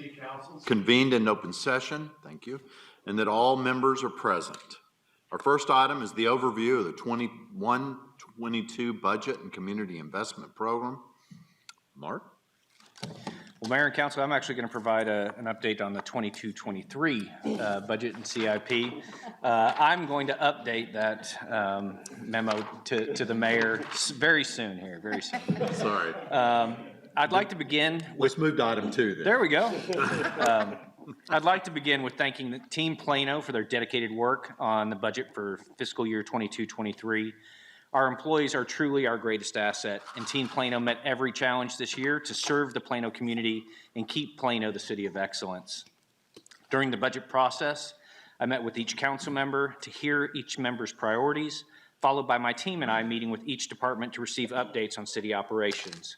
City Council convened in open session, thank you, and that all members are present. Our first item is the overview of the 21-22 Budget and Community Investment Program. Mark? Well, Mayor and Council, I'm actually going to provide an update on the 22-23 budget and CIP. I'm going to update that memo to the mayor very soon here, very soon. Sorry. I'd like to begin with... Let's move to item 2 then. There we go. I'd like to begin with thanking the Team Plano for their dedicated work on the budget for fiscal year 22-23. Our employees are truly our greatest asset, and Team Plano met every challenge this year to serve the Plano community and keep Plano the city of excellence. During the budget process, I met with each council member to hear each member's priorities, followed by my team and I meeting with each department to receive updates on city operations.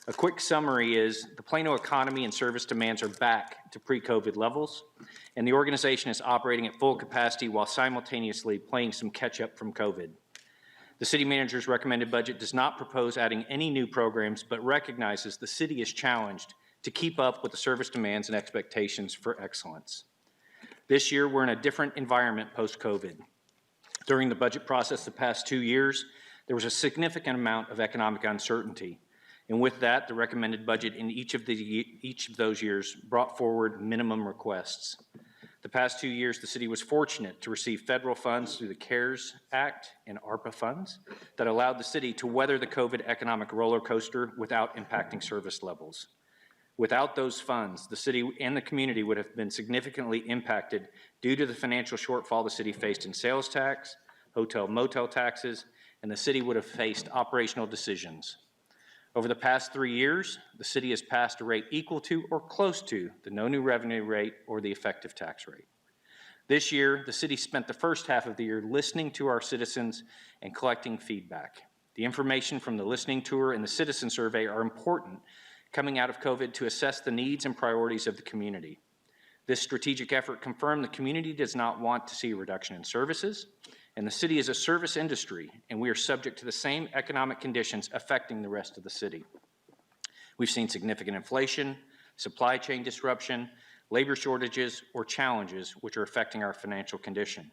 A quick summary is the Plano economy and service demands are back to pre-COVID levels, and the organization is operating at full capacity while simultaneously playing some catch-up from COVID. The city manager's recommended budget does not propose adding any new programs, but recognizes the city is challenged to keep up with the service demands and expectations for excellence. This year, we're in a different environment post-COVID. During the budget process the past 2 years, there was a significant amount of economic uncertainty. And with that, the recommended budget in each of those years brought forward minimum requests. The past 2 years, the city was fortunate to receive federal funds through the CARES Act and ARPA funds that allowed the city to weather the COVID economic roller coaster without impacting service levels. Without those funds, the city and the community would have been significantly impacted due to the financial shortfall the city faced in sales tax, hotel motel taxes, and the city would have faced operational decisions. Over the past 3 years, the city has passed a rate equal to or close to the no new revenue rate or the effective tax rate. This year, the city spent the first half of the year listening to our citizens and collecting feedback. The information from the listening tour and the citizen survey are important coming out of COVID to assess the needs and priorities of the community. This strategic effort confirmed the community does not want to see a reduction in services, and the city is a service industry, and we are subject to the same economic conditions affecting the rest of the city. We've seen significant inflation, supply chain disruption, labor shortages, or challenges which are affecting our financial condition.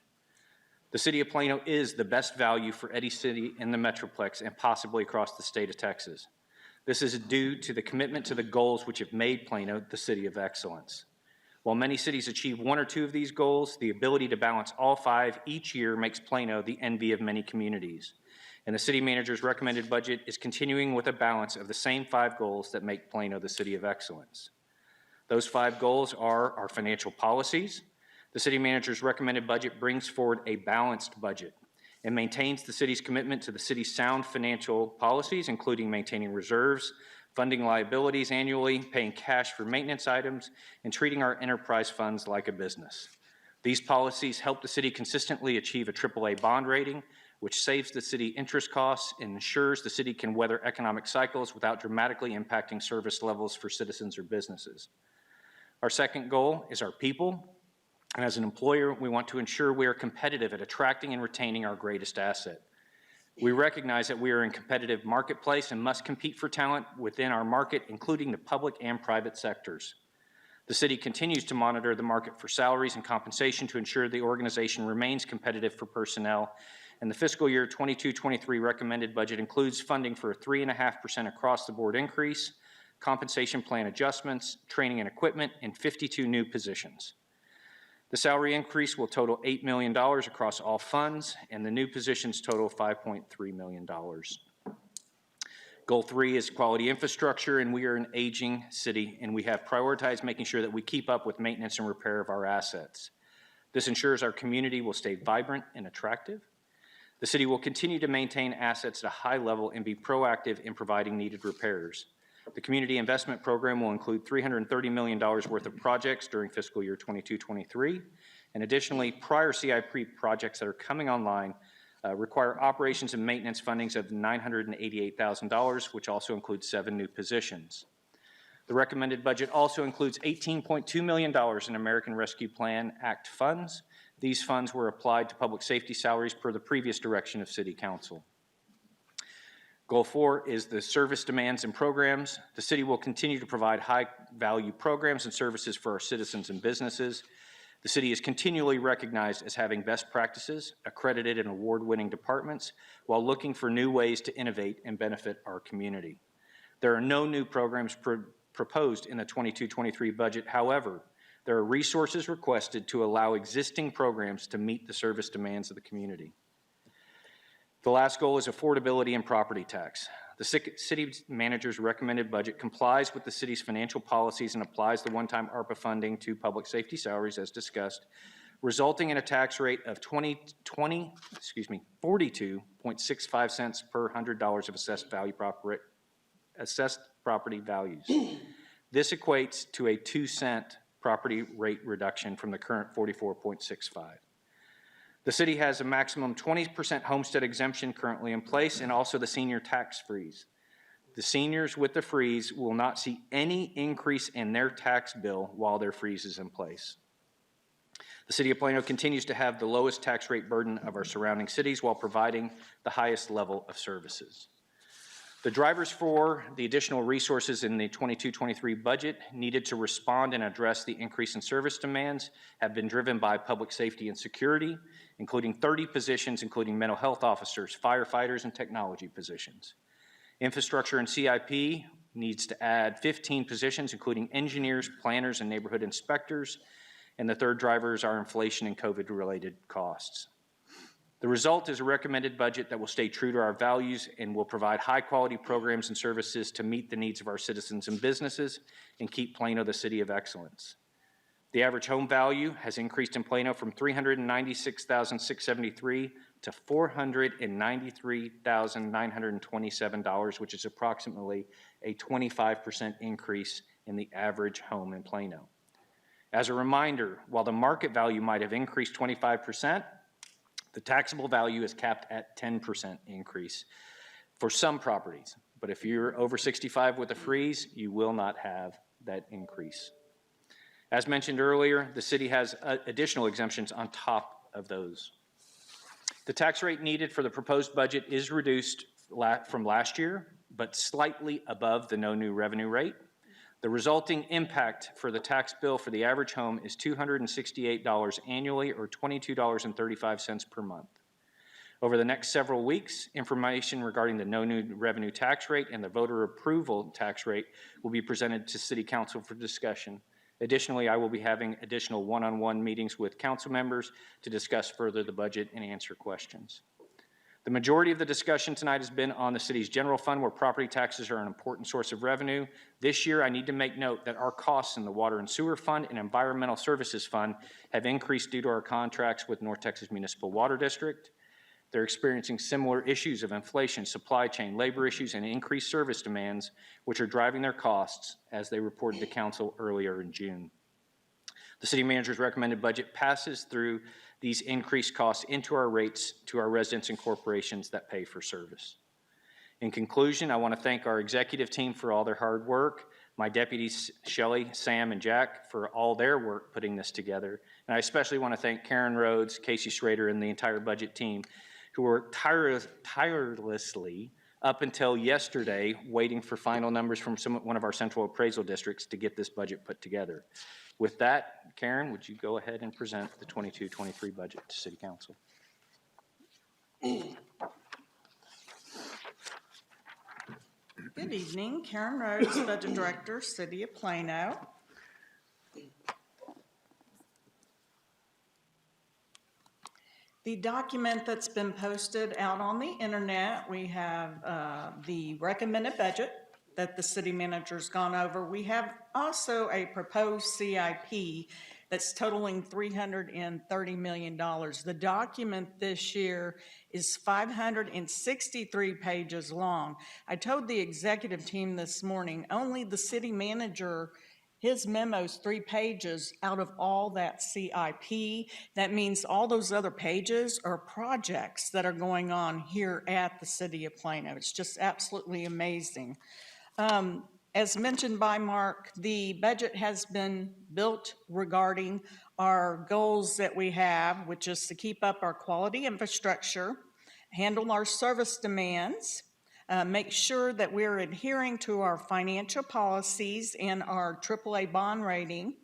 The city of Plano is the best value for any city in the Metroplex and possibly across the state of Texas. This is due to the commitment to the goals which have made Plano the city of excellence. While many cities achieve 1 or 2 of these goals, the ability to balance all 5 each year makes Plano the envy of many communities. And the city manager's recommended budget is continuing with a balance of the same 5 goals that make Plano the city of excellence. Those 5 goals are our financial policies. The city manager's recommended budget brings forward a balanced budget and maintains the city's commitment to the city's sound financial policies, including maintaining reserves, funding liabilities annually, paying cash for maintenance items, and treating our enterprise funds like a business. These policies help the city consistently achieve a AAA bond rating, which saves the city interest costs and ensures the city can weather economic cycles without dramatically impacting service levels for citizens or businesses. Our second goal is our people. And as an employer, we want to ensure we are competitive at attracting and retaining our greatest asset. We recognize that we are in a competitive marketplace and must compete for talent within our market, including the public and private sectors. The city continues to monitor the market for salaries and compensation to ensure the organization remains competitive for personnel, and the fiscal year 22-23 recommended budget includes funding for a 3.5% across-the-board increase, compensation plan adjustments, training and equipment, and 52 new positions. The salary increase will total $8 million across all funds, and the new positions total $5.3 million. Goal 3 is quality infrastructure, and we are an aging city, and we have prioritized making sure that we keep up with maintenance and repair of our assets. This ensures our community will stay vibrant and attractive. The city will continue to maintain assets at a high level and be proactive in providing needed repairs. The Community Investment Program will include $330 million worth of projects during fiscal year 22-23, and additionally, prior CIP projects that are coming online require operations and maintenance fundings of $988,000, which also includes 7 new positions. The recommended budget also includes $18.2 million in American Rescue Plan Act funds. These funds were applied to public safety salaries per the previous direction of City Council. Goal 4 is the service demands and programs. The city will continue to provide high-value programs and services for our citizens and businesses. The city is continually recognized as having best practices, accredited and award-winning departments, while looking for new ways to innovate and benefit our community. There are no new programs proposed in the 22-23 budget. However, there are resources requested to allow existing programs to meet the service demands of the community. The last goal is affordability and property tax. The city manager's recommended budget complies with the city's financial policies and applies the one-time ARPA funding to public safety salaries as discussed, resulting in a tax rate of 42.65 cents per $100 of assessed property values. This equates to a 2-cent property rate reduction from the current 44.65. The city has a maximum 20% homestead exemption currently in place and also the senior tax freeze. The seniors with the freeze will not see any increase in their tax bill while their freeze is in place. The city of Plano continues to have the lowest tax rate burden of our surrounding cities while providing the highest level of services. The drivers for the additional resources in the 22-23 budget needed to respond and address the increase in service demands have been driven by public safety and security, including 30 positions, including mental health officers, firefighters, and technology positions. Infrastructure and CIP needs to add 15 positions, including engineers, planners, and neighborhood inspectors. And the third driver is our inflation and COVID-related costs. The result is a recommended budget that will stay true to our values and will provide high-quality programs and services to meet the needs of our citizens and businesses and keep Plano the city of excellence. The average home value has increased in Plano from $396,673 to $493,927, which is approximately a 25% increase in the average home in Plano. As a reminder, while the market value might have increased 25%, the taxable value is capped at 10% increase for some properties. But if you're over 65 with a freeze, you will not have that increase. As mentioned earlier, the city has additional exemptions on top of those. The tax rate needed for the proposed budget is reduced from last year, but slightly above the no new revenue rate. The resulting impact for the tax bill for the average home is $268 annually, or $22.35 per month. Over the next several weeks, information regarding the no new revenue tax rate and the voter approval tax rate will be presented to City Council for discussion. Additionally, I will be having additional one-on-one meetings with council members to discuss further the budget and answer questions. The majority of the discussion tonight has been on the city's general fund, where property taxes are an important source of revenue. This year, I need to make note that our costs in the water and sewer fund and environmental services fund have increased due to our contracts with North Texas Municipal Water District. They're experiencing similar issues of inflation, supply chain, labor issues, and increased service demands, which are driving their costs, as they reported to council earlier in June. The city manager's recommended budget passes through these increased costs into our rates to our residents and corporations that pay for service. In conclusion, I want to thank our executive team for all their hard work, my deputies Shelley, Sam, and Jack for all their work putting this together, and I especially want to thank Karen Rhodes, Casey Schrader, and the entire budget team who worked tirelessly up until yesterday waiting for final numbers from one of our central appraisal districts to get this budget put together. With that, Karen, would you go ahead and present the 22-23 budget to City Council? Good evening, Karen Rhodes, Budget Director, City of Plano. The document that's been posted out on the internet, we have the recommended budget that the city manager's gone over. We have also a proposed CIP that's totaling $330 million. The document this year is 563 pages long. I told the executive team this morning, only the city manager, his memo's 3 pages out of all that CIP. That means all those other pages are projects that are going on here at the city of Plano. It's just absolutely amazing. As mentioned by Mark, the budget has been built regarding our goals that we have, which is to keep up our quality infrastructure, handle our service demands, Make sure that we're adhering to our financial policies and our AAA bond rating.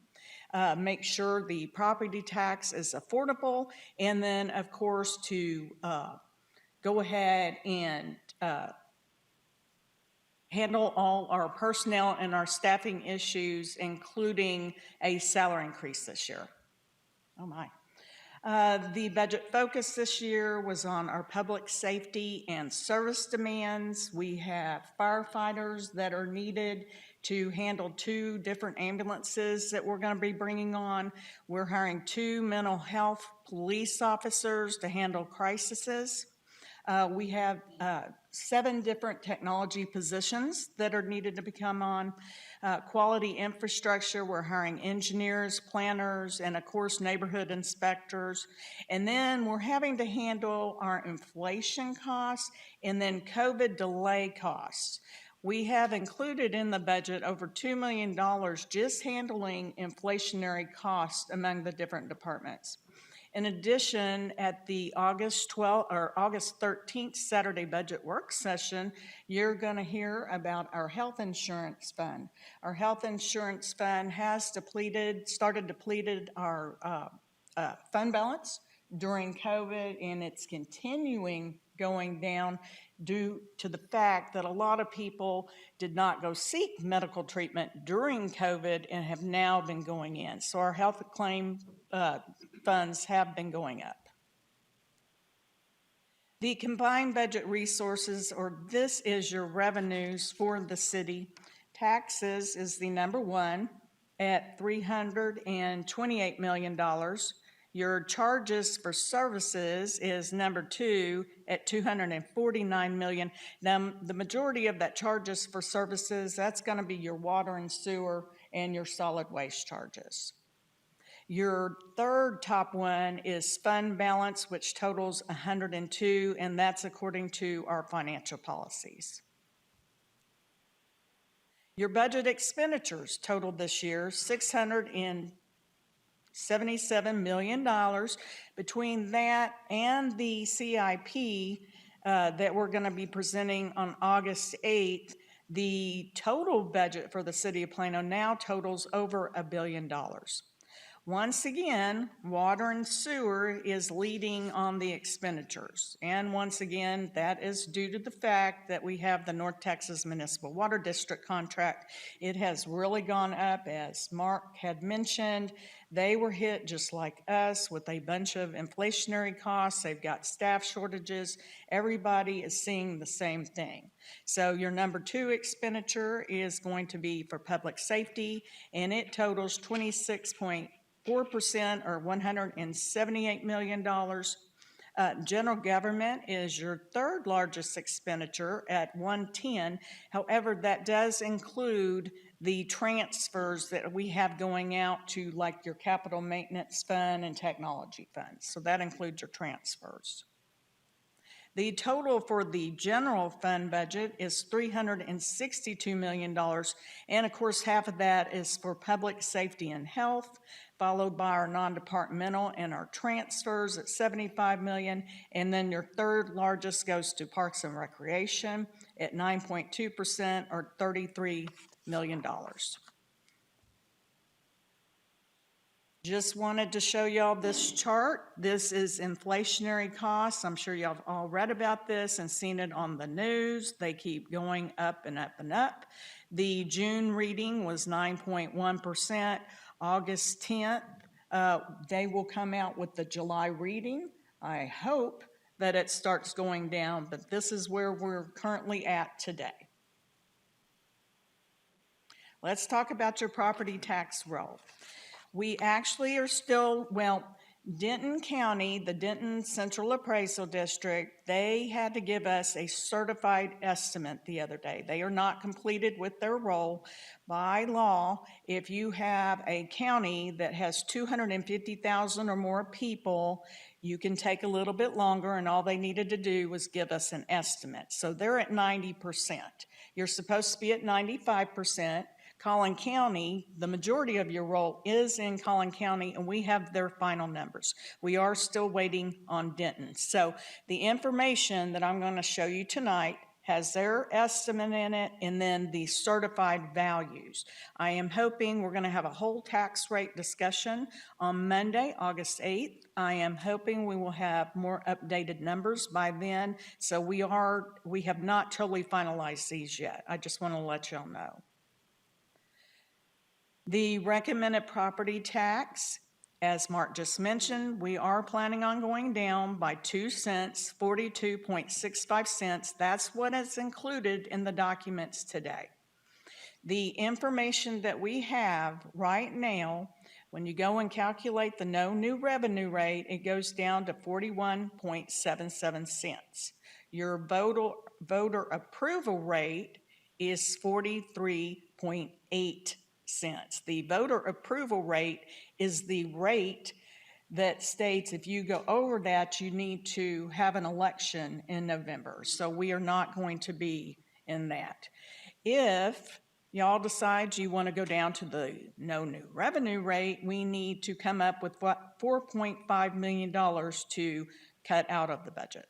Make sure the property tax is affordable, and then, of course, to go ahead and handle all our personnel and our staffing issues, including a salary increase this year. Oh my. The budget focus this year was on our public safety and service demands. We have firefighters that are needed to handle 2 different ambulances that we're going to be bringing on. We're hiring 2 mental health police officers to handle crises. We have 7 different technology positions that are needed to become on. Quality infrastructure, we're hiring engineers, planners, and of course neighborhood inspectors. And then we're having to handle our inflation costs and then COVID delay costs. We have included in the budget over $2 million just handling inflationary costs among the different departments. In addition, at the August 13th Saturday budget work session, you're going to hear about our health insurance fund. Our health insurance fund has started depleted our fund balance during COVID, and it's continuing going down due to the fact that a lot of people did not go seek medical treatment during COVID and have now been going in. So our health claim funds have been going up. The combined budget resources, or this is your revenues for the city. Taxes is the number 1 at $328 million. Your charges for services is number 2 at $249 million. Now, the majority of that charges for services, that's going to be your water and sewer and your solid waste charges. Your third top one is fund balance, which totals 102, and that's according to our financial policies. Your budget expenditures totaled this year $677 million. Between that and the CIP that we're going to be presenting on August 8th, the total budget for the city of Plano now totals over $1 billion. Once again, water and sewer is leading on the expenditures. And once again, that is due to the fact that we have the North Texas Municipal Water District contract. It has really gone up, as Mark had mentioned. They were hit just like us with a bunch of inflationary costs. They've got staff shortages. Everybody is seeing the same thing. So your number 2 expenditure is going to be for public safety, and it totals 26.4% or $178 million. General government is your 3rd largest expenditure at $110. However, that does include the transfers that we have going out to, like, your capital maintenance fund and technology funds. So that includes your transfers. The total for the general fund budget is $362 million, and of course half of that is for public safety and health, followed by our non-departmental and our transfers at $75 million, and then your 3rd largest goes to Parks and Recreation at 9.2% or $33 million. Just wanted to show y'all this chart. This is inflationary costs. I'm sure y'all have all read about this and seen it on the news. They keep going up and up and up. The June reading was 9.1%. August 10th, they will come out with the July reading. I hope that it starts going down, but this is where we're currently at today. Let's talk about your property tax roll. We actually are still, Denton County, the Denton Central Appraisal District, they had to give us a certified estimate the other day. They are not completed with their roll. By law, if you have a county that has 250,000 or more people, you can take a little bit longer, and all they needed to do was give us an estimate. So they're at 90%. You're supposed to be at 95%. Collin County, the majority of your roll is in Collin County, and we have their final numbers. We are still waiting on Denton. So the information that I'm going to show you tonight has their estimate in it, and then the certified values. I am hoping we're going to have a whole tax rate discussion on Monday, August 8th. I am hoping we will have more updated numbers by then. So we have not totally finalized these yet. I just want to let y'all know. The recommended property tax, as Mark just mentioned, we are planning on going down by 2 cents, 42.65 cents. That's what is included in the documents today. The information that we have right now, when you go and calculate the no new revenue rate, it goes down to 41.77 cents. Your voter approval rate is 43.8 cents. The voter approval rate is the rate that states if you go over that, you need to have an election in November. So we are not going to be in that. If y'all decide you want to go down to the no new revenue rate, we need to come up with $4.5 million to cut out of the budget.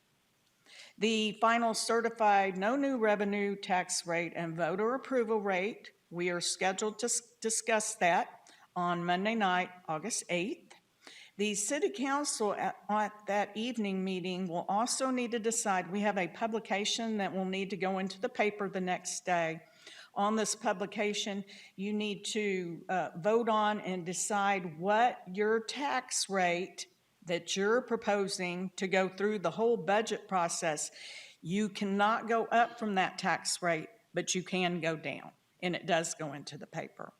The final certified no new revenue tax rate and voter approval rate, we are scheduled to discuss that on Monday night, August 8th. The City Council at that evening meeting will also need to decide, we have a publication that will need to go into the paper the next day. On this publication, you need to vote on and decide what your tax rate that you're proposing to go through the whole budget process. You cannot go up from that tax rate, but you can go down, and it does go into the paper.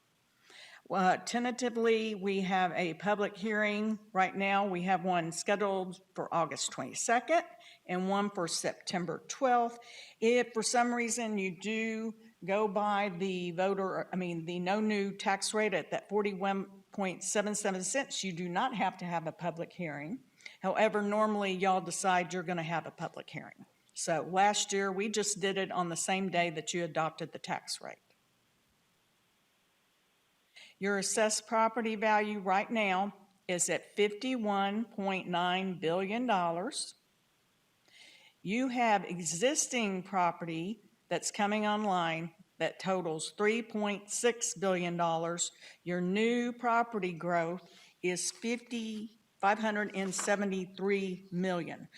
Tentatively, we have a public hearing right now. We have one scheduled for August 22nd and one for September 12th. If for some reason you do go by the the no new tax rate at that 41.77 cents, you do not have to have a public hearing. However, normally y'all decide you're going to have a public hearing. So last year, we just did it on the same day that you adopted the tax rate. Your assessed property value right now is at $51.9 billion. You have existing property that's coming online that totals $3.6 billion. Your new property growth is $573 million.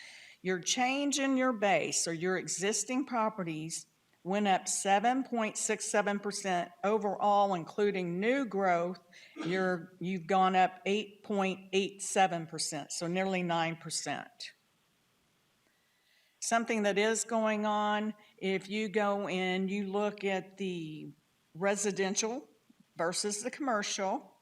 Your change in your base or your existing properties went up 7.67% overall, including new growth. You've gone up 8.87%, so nearly 9%. Something that is going on, if you go and you look at the residential versus the commercial,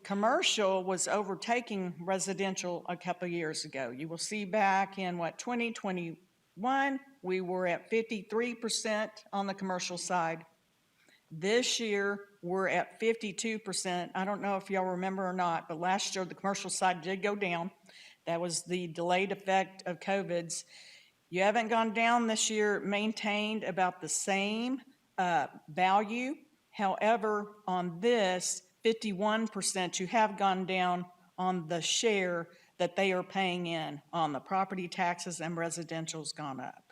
commercial was overtaking residential a couple years ago. You will see back in 2021, we were at 53% on the commercial side. This year, we're at 52%. I don't know if y'all remember or not, but last year the commercial side did go down. That was the delayed effect of COVID's. You haven't gone down this year, maintained about the same value. However, on this 51%, you have gone down on the share that they are paying in on the property taxes, and residential's gone up.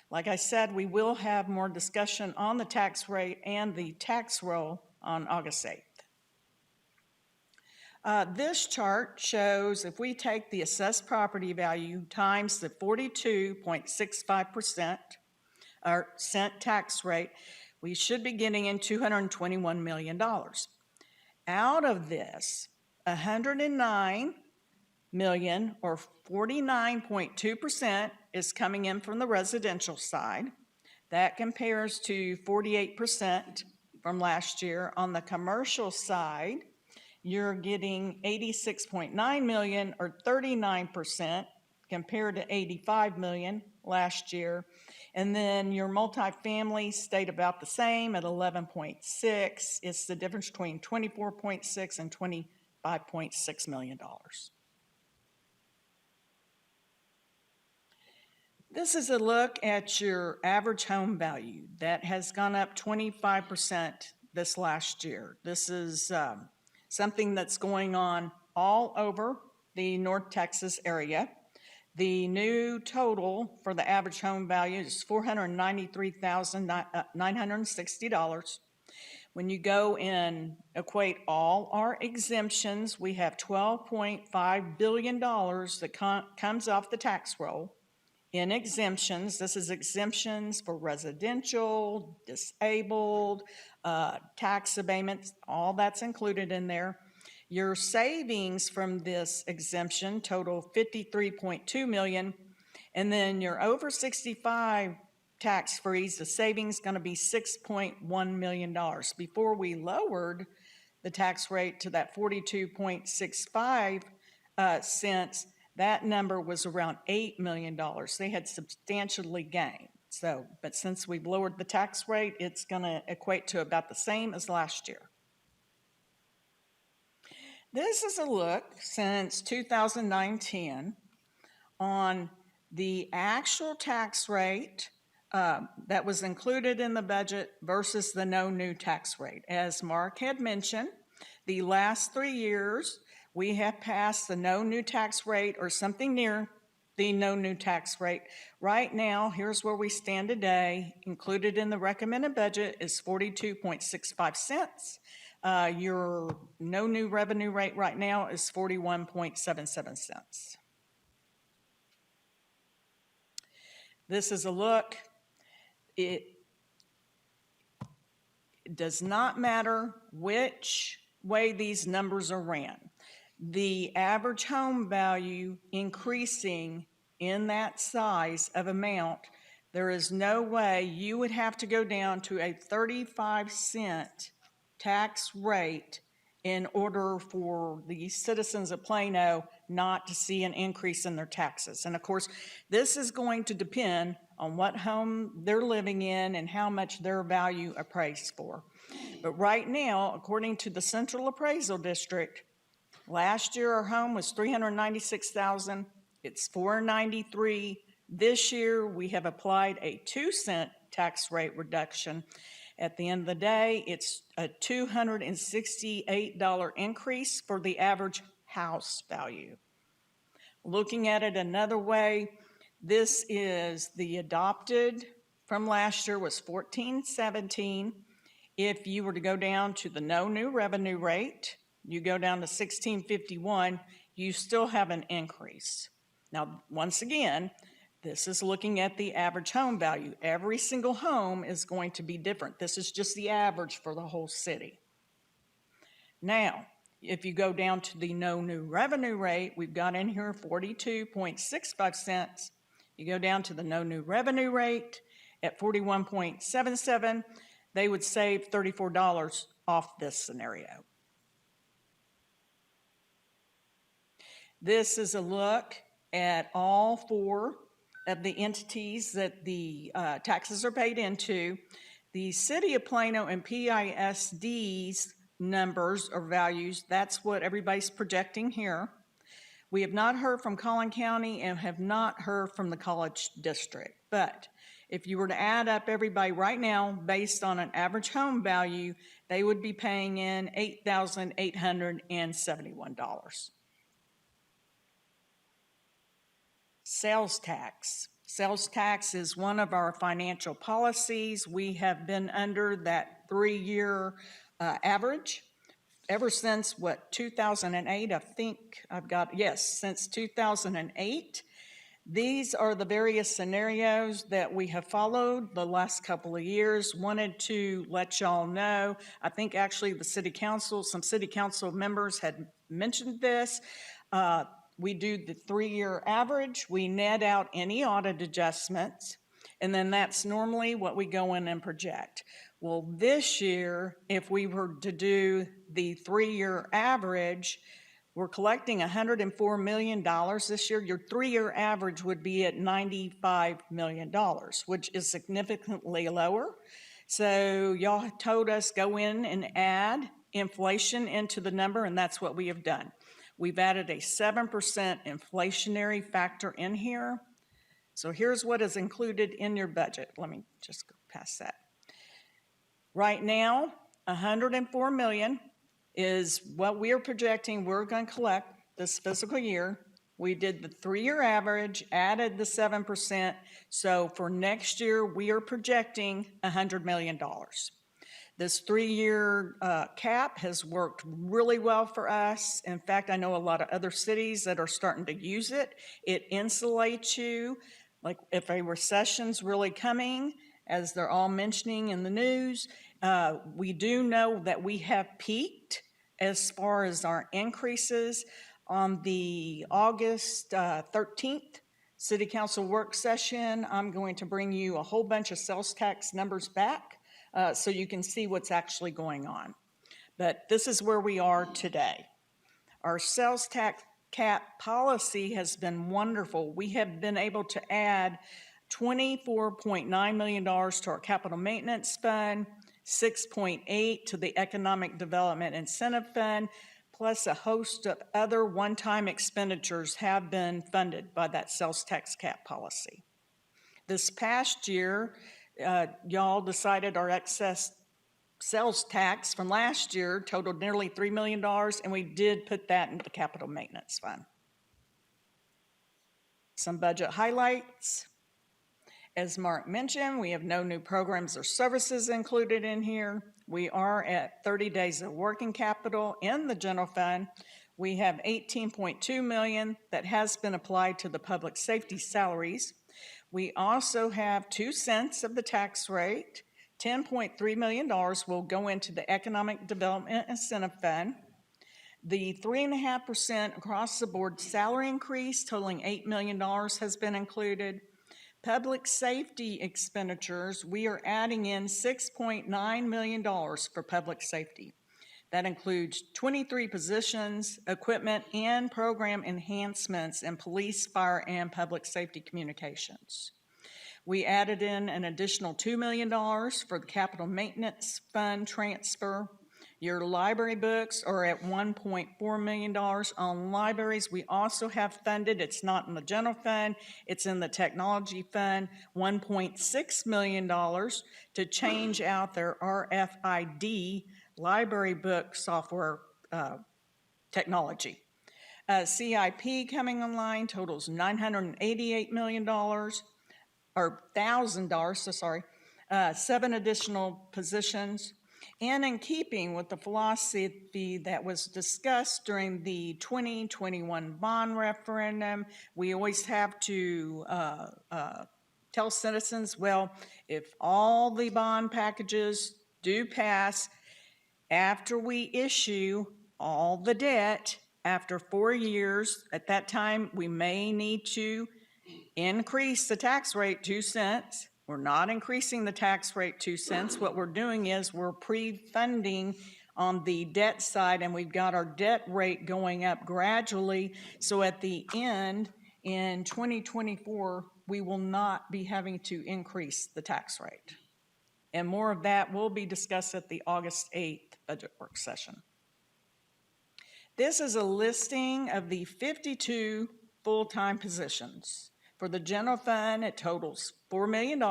Like I said, we will have more discussion on the tax rate and the tax roll on August 8th. This chart shows if we take the assessed property value times the 42.65% or cent tax rate, we should be getting in $221 million. Out of this, 109 million or 49.2% is coming in from the residential side. That compares to 48% from last year. On the commercial side, you're getting 86.9 million or 39% compared to 85 million last year. And then your multifamily stayed about the same at 11.6. It's the difference between 24.6 and $25.6 million. This is a look at your average home value that has gone up 25% this last year. This is something that's going on all over the North Texas area. The new total for the average home value is $493,960. When you go and equate all our exemptions, we have $12.5 billion that comes off the tax roll in exemptions. This is exemptions for residential, disabled, tax abatements, all that's included in there. Your savings from this exemption total $53.2 million, and then your over 65 tax freeze, the savings going to be $6.1 million. Before we lowered the tax rate to that 42.65 cents, that number was around $8 million. They had substantially gained. So, but since we've lowered the tax rate, it's going to equate to about the same as last year. This is a look since 2009-10 on the actual tax rate that was included in the budget versus the no new tax rate. As Mark had mentioned, the last 3 years, we have passed the no new tax rate or something near the no new tax rate. Right now, here's where we stand today. Included in the recommended budget is 42.65 cents. Your no new revenue rate right now is 41.77 cents. This is a look. It does not matter which way these numbers are ran. The average home value increasing in that size of amount, there is no way you would have to go down to a 35-cent tax rate in order for the citizens of Plano not to see an increase in their taxes. And of course, this is going to depend on what home they're living in and how much their value appraised for. But right now, according to the Central Appraisal District, last year our home was $396,000. It's $493,000. This year we have applied a 2-cent tax rate reduction. At the end of the day, it's a $268 increase for the average house value. Looking at it another way, this is the adopted from last year was $1,417. If you were to go down to the no new revenue rate, you go down to $1,651, you still have an increase. Now, once again, this is looking at the average home value. Every single home is going to be different. This is just the average for the whole city. Now, if you go down to the no new revenue rate, we've got in here 42.65 cents. You go down to the no new revenue rate at 41.77, they would save $34 off this scenario. This is a look at all 4 of the entities that the taxes are paid into. The City of Plano and PISD's numbers or values, that's what everybody's projecting here. We have not heard from Collin County and have not heard from the College District. But if you were to add up everybody right now based on an average home value, they would be paying in $8,871. Sales tax. Sales tax is one of our financial policies. We have been under that 3-year average ever since, 2008? I think I've got, yes, since 2008. These are the various scenarios that we have followed the last couple of years. Wanted to let y'all know, I think actually the city council, some city council members had mentioned this. We do the 3-year average, we net out any audit adjustments, and then that's normally what we go in and project. Well, this year, if we were to do the 3-year average, we're collecting $104 million this year. Your 3-year average would be at $95 million, which is significantly lower. So y'all told us go in and add inflation into the number, and that's what we have done. We've added a 7% inflationary factor in here. So here's what is included in your budget. Let me just go past that. Right now, $104 million is what we are projecting we're going to collect this fiscal year. We did the 3-year average, added the 7%. So for next year, we are projecting $100 million. This 3-year cap has worked really well for us. In fact, I know a lot of other cities that are starting to use it. It insulates you, like if a recession's really coming, as they're all mentioning in the news. We do know that we have peaked as far as our increases. On the August 13th City Council work session, I'm going to bring you a whole bunch of sales tax numbers back so you can see what's actually going on. But this is where we are today. Our sales tax cap policy has been wonderful. We have been able to add $24.9 million to our capital maintenance fund, 6.8 to the economic development incentive fund, plus a host of other one-time expenditures have been funded by that sales tax cap policy. This past year, y'all decided our excess sales tax from last year totaled nearly $3 million, and we did put that into the capital maintenance fund. Some budget highlights. As Mark mentioned, we have no new programs or services included in here. We are at 30 days of working capital in the general fund. We have $18.2 million that has been applied to the public safety salaries. We also have 2 cents of the tax rate. $10.3 million will go into the Economic Development Incentive Fund. The 3.5% across the board salary increase totaling $8 million has been included. Public safety expenditures, we are adding in $6.9 million for public safety. That includes 23 positions, equipment, and program enhancements in police, fire, and public safety communications. We added in an additional $2 million for the capital maintenance fund transfer. Your library books are at $1.4 million on libraries. We also have funded, it's not in the general fund, it's in the technology fund, $1.6 million to change out their RFID library book software technology. CIP coming online totals $988 million, or $1,000, so sorry, 7 additional positions. And in keeping with the philosophy that was discussed during the 2021 bond referendum, we always have to tell citizens, well, if all the bond packages do pass, after we issue all the debt, after 4 years, at that time, we may need to increase the tax rate 2 cents. We're not increasing the tax rate 2 cents. What we're doing is we're pre-funding on the debt side, and we've got our debt rate going up gradually. So at the end, in 2024, we will not be having to increase the tax rate. And more of that will be discussed at the August 8th budget work session. This is a listing of the 52 full-time positions. For the general fund, it totals $4 million.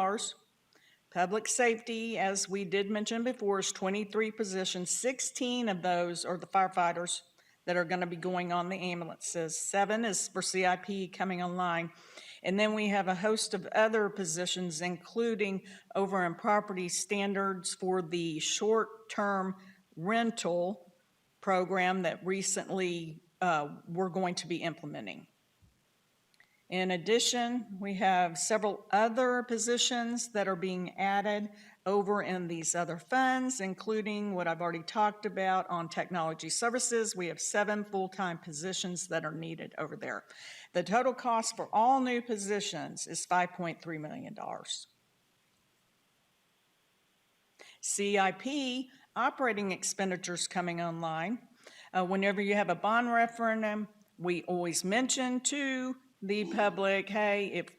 Public safety, as we did mention before, is 23 positions. 16 of those are the firefighters that are going to be going on the ambulances. 7 is for CIP coming online. And then we have a host of other positions, including over in property standards for the short-term rental program that recently we're going to be implementing. In addition, we have several other positions that are being added over in these other funds, including what I've already talked about on technology services. We have 7 full-time positions that are needed over there. The total cost for all new positions is $5.3 million. CIP operating expenditures coming online. Whenever you have a bond referendum, we always mention to the public, hey, if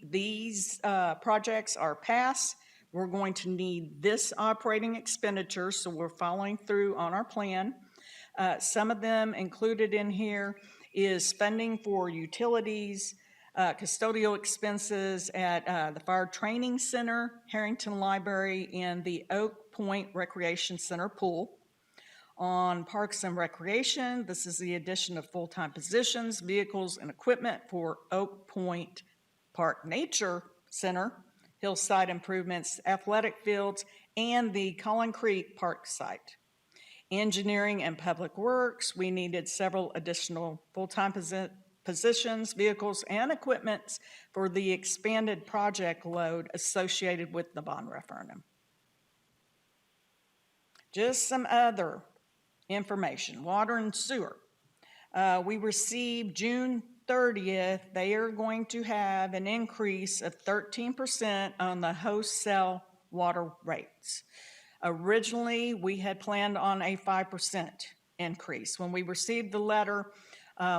these projects are passed, we're going to need this operating expenditure, so we're following through on our plan. Some of them included in here is funding for utilities, custodial expenses at the Fire Training Center, Harrington Library, and the Oak Point Recreation Center pool. On Parks and Recreation, this is the addition of full-time positions, vehicles, and equipment for Oak Point Park Nature Center, hillside improvements, athletic fields, and the Collin Creek Park site. Engineering and Public Works, we needed several additional full-time positions, vehicles, and equipment for the expanded project load associated with the bond referendum. Just some other information. Water and sewer. We received June 30th, they are going to have an increase of 13% on the wholesale water rates. Originally, we had planned on a 5% increase. When we received the letter,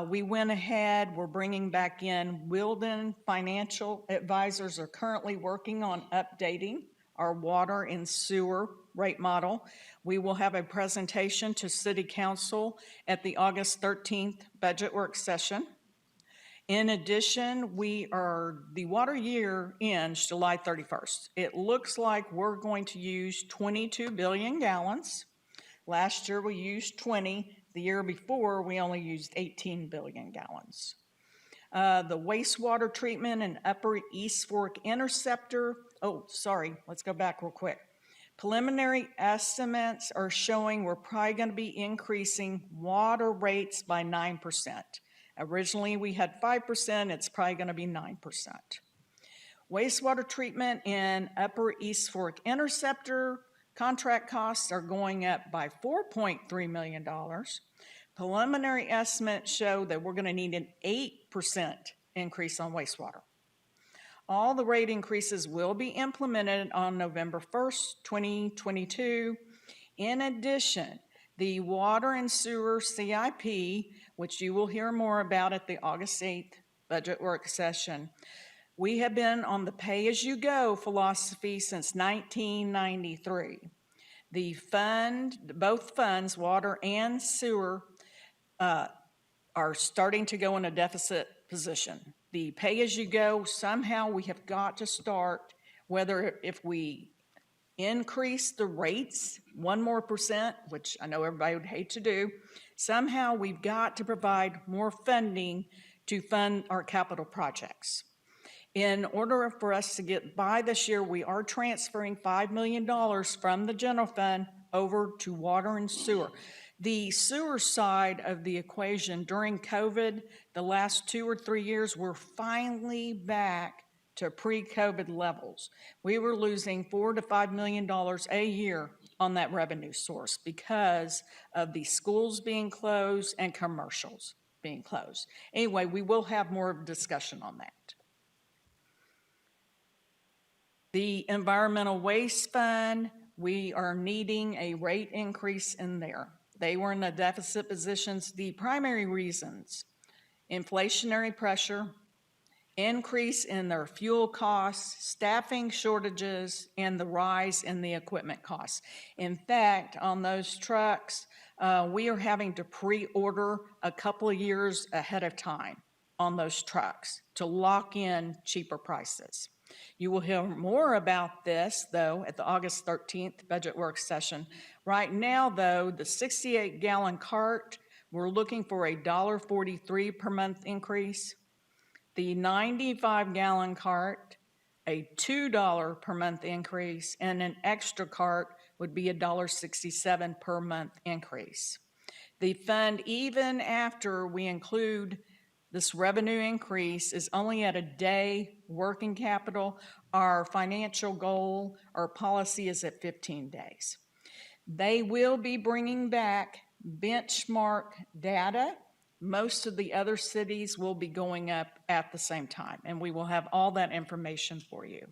we went ahead, we're bringing back in Wilden Financial Advisors are currently working on updating our water and sewer rate model. We will have a presentation to City Council at the August 13th budget work session. In addition, the water year ends July 31st. It looks like we're going to use 22 billion gallons. Last year we used 20. The year before we only used 18 billion gallons. The wastewater treatment and Upper East Fork Interceptor, let's go back real quick. Preliminary estimates are showing we're probably going to be increasing water rates by 9%. Originally, we had 5%, it's probably going to be 9%. Wastewater treatment in Upper East Fork Interceptor contract costs are going up by $4.3 million. Preliminary estimates show that we're going to need an 8% increase on wastewater. All the rate increases will be implemented on November 1st, 2022. In addition, the water and sewer CIP, which you will hear more about at the August 8th budget work session, we have been on the pay-as-you-go philosophy since 1993. Both funds, water and sewer, are starting to go in a deficit position. The pay-as-you-go, somehow we have got to start, if we increase the rates 1% more, which I know everybody would hate to do, somehow we've got to provide more funding to fund our capital projects. In order for us to get by this year, we are transferring $5 million from the general fund over to water and sewer. The sewer side of the equation during COVID, the last 2 or 3 years, we're finally back to pre-COVID levels. We were losing $4 to $5 million a year on that revenue source because of the schools being closed and commercials being closed. Anyway, we will have more discussion on that. The Environmental Waste Fund, we are needing a rate increase in there. They were in the deficit positions. The primary reasons: inflationary pressure, increase in their fuel costs, staffing shortages, and the rise in the equipment costs. In fact, on those trucks, we are having to pre-order a couple of years ahead of time on those trucks to lock in cheaper prices. You will hear more about this, though, at the August 13th budget work session. Right now, though, the 68-gallon cart, we're looking for a $1.43 per month increase. The 95-gallon cart, a $2 per month increase, and an extra cart would be a $1.67 per month increase. The fund, even after we include this revenue increase, is only at a day working capital. Our financial goal, our policy is at 15 days. They will be bringing back benchmark data. Most of the other cities will be going up at the same time, and we will have all that information for you.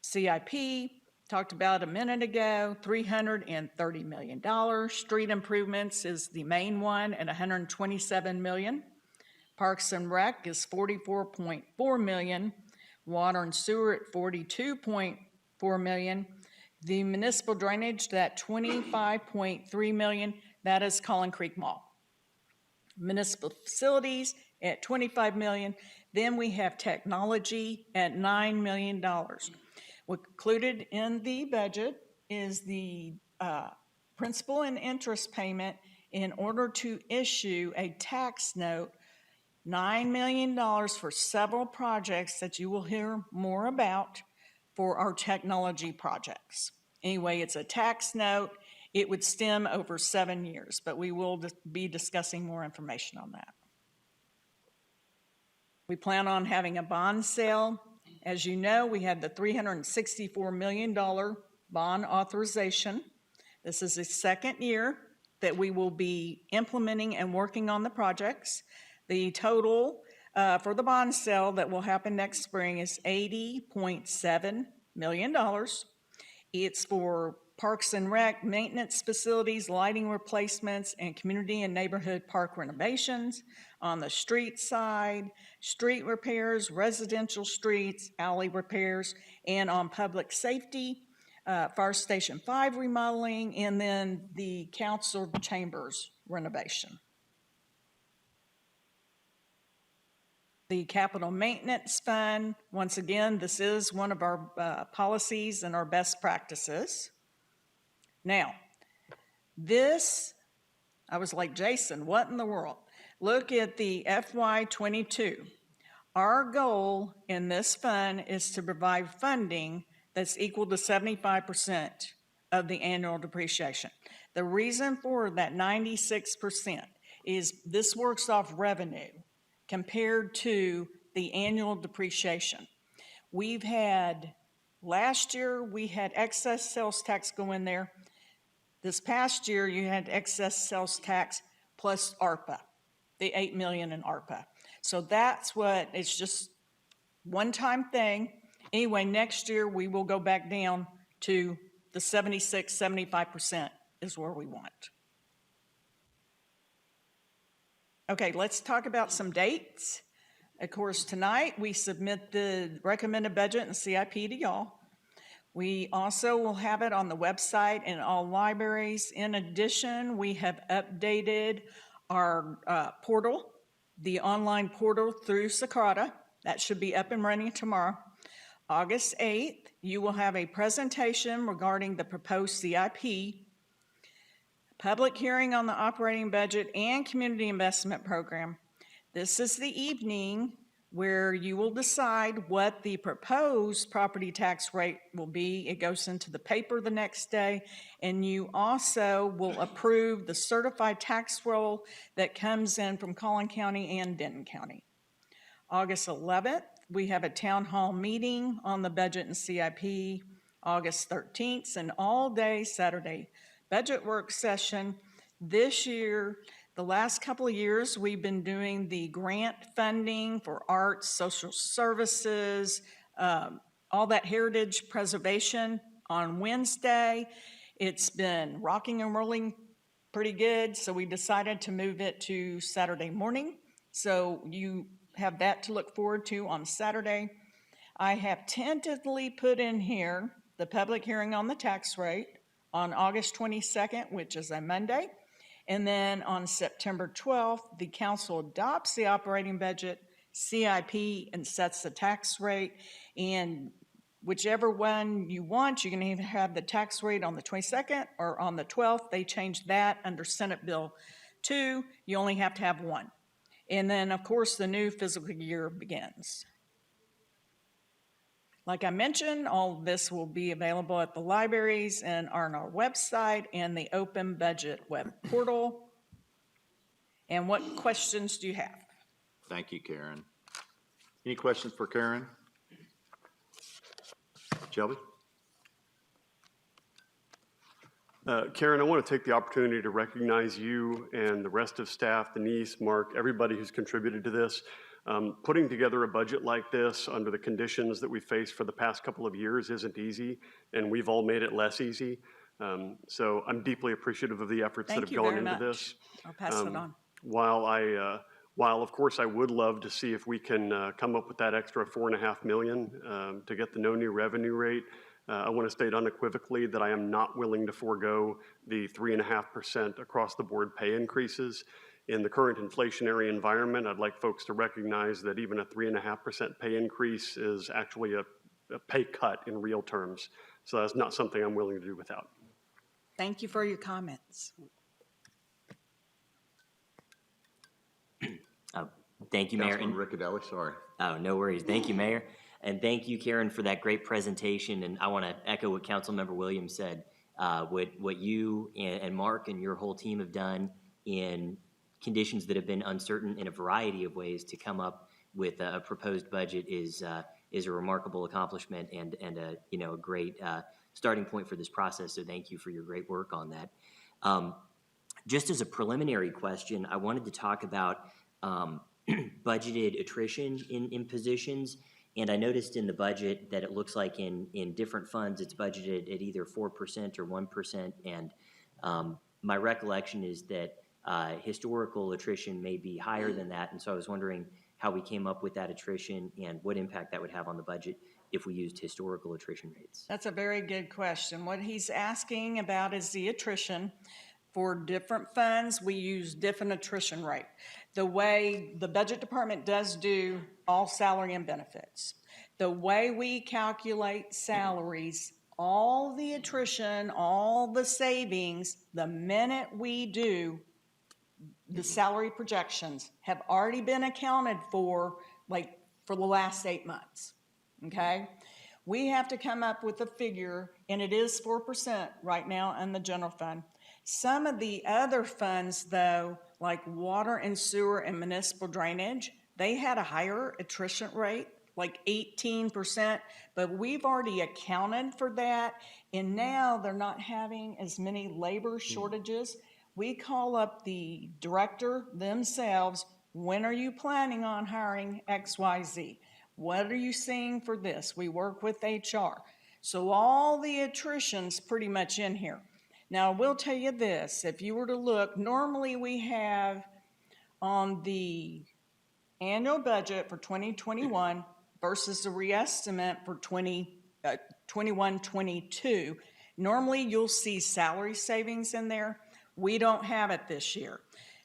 CIP, talked about a minute ago, $330 million. Street improvements is the main one at $127 million. Parks and Rec is $44.4 million. Water and sewer at $42.4 million. The municipal drainage, that $25.3 million, that is Collin Creek Mall. Municipal facilities at $25 million. Then we have technology at $9 million. Included in the budget is the principal and interest payment in order to issue a tax note, $9 million for several projects that you will hear more about for our technology projects. Anyway, it's a tax note. It would stem over 7 years, but we will be discussing more information on that. We plan on having a bond sale. As you know, we had the $364 million bond authorization. This is the second year that we will be implementing and working on the projects. The total for the bond sale that will happen next spring is $80.7 million. It's for parks and rec, maintenance facilities, lighting replacements, and community and neighborhood park renovations. On the street side, street repairs, residential streets, alley repairs, and on public safety, Fire Station 5 remodeling, and then the council chambers renovation. The capital maintenance fund, once again, this is one of our policies and our best practices. Now, this, I was like, Jason, what in the world? Look at the FY22. Our goal in this fund is to provide funding that's equal to 75% of the annual depreciation. The reason for that 96% is this works off revenue compared to the annual depreciation. We've had, last year we had excess sales tax go in there. This past year you had excess sales tax plus ARPA, the $8 million in ARPA. So that's what, it's just one-time thing. Anyway, next year we will go back down to the 76, 75% is where we want. Okay, let's talk about some dates. Of course, tonight we submit the recommended budget and CIP to y'all. We also will have it on the website in all libraries. In addition, we have updated our portal, the online portal through Socrata. That should be up and running tomorrow. August 8th, you will have a presentation regarding the proposed CIP, public hearing on the operating budget and community investment program. This is the evening where you will decide what the proposed property tax rate will be. It goes into the paper the next day, and you also will approve the certified tax roll that comes in from Collin County and Denton County. August 11th, we have a town hall meeting on the budget and CIP. August 13th, an all-day Saturday budget work session. This year, the last couple of years, we've been doing the grant funding for arts, social services, all that heritage preservation on Wednesday. It's been rocking and rolling pretty good, so we decided to move it to Saturday morning. So you have that to look forward to on Saturday. I have tentatively put in here the public hearing on the tax rate on August 22nd, which is a Monday. And then on September 12th, the council adopts the operating budget, CIP, and sets the tax rate. And whichever one you want, you can either have the tax rate on the 22nd or on the 12th. They changed that under Senate Bill 2. You only have to have one. And then, of course, the new fiscal year begins. Like I mentioned, all of this will be available at the libraries and on our website and the open budget web portal. And what questions do you have? Thank you, Karen. Any questions for Karen? Shelby? Karen, I want to take the opportunity to recognize you and the rest of staff, Denise, Mark, everybody who's contributed to this. Putting together a budget like this under the conditions that we faced for the past couple of years isn't easy, and we've all made it less easy. So I'm deeply appreciative of the efforts that have gone into this. I'll pass it on. While of course I would love to see if we can come up with that extra $4.5 million to get the no new revenue rate, I want to state unequivocally that I am not willing to forego the 3.5% across the board pay increases. In the current inflationary environment, I'd like folks to recognize that even a 3.5% pay increase is actually a pay cut in real terms. So that's not something I'm willing to do without. Thank you for your comments. Thank you, Mayor. Councilman Riccadelli, sorry. Oh, no worries. Thank you, Mayor. And thank you, Karen, for that great presentation. And I want to echo what Councilmember Williams said. What you and Mark and your whole team have done in conditions that have been uncertain in a variety of ways to come up with a proposed budget is a remarkable accomplishment and a great starting point for this process. So thank you for your great work on that. Just as a preliminary question, I wanted to talk about budgeted attrition in positions. And I noticed in the budget that it looks like in different funds, it's budgeted at either 4% or 1%. And my recollection is that historical attrition may be higher than that. And so I was wondering how we came up with that attrition and what impact that would have on the budget if we used historical attrition rates. That's a very good question. What he's asking about is the attrition. For different funds, we use different attrition rate. The way the budget department does do all salary and benefits, the way we calculate salaries, all the attrition, all the savings, the minute we do the salary projections have already been accounted for, like for the last 8 months, okay? We have to come up with a figure, and it is 4% right now in the general fund. Some of the other funds, though, like water and sewer and municipal drainage, they had a higher attrition rate, like 18%, but we've already accounted for that, and now they're not having as many labor shortages. We call up the director themselves, when are you planning on hiring XYZ? What are you seeing for this? We work with HR. So all the attrition's pretty much in here. Now, I will tell you this, if you were to look, normally we have on the annual budget for 2021 versus the reestimate for 21-22, normally you'll see salary savings in there. We don't have it this year.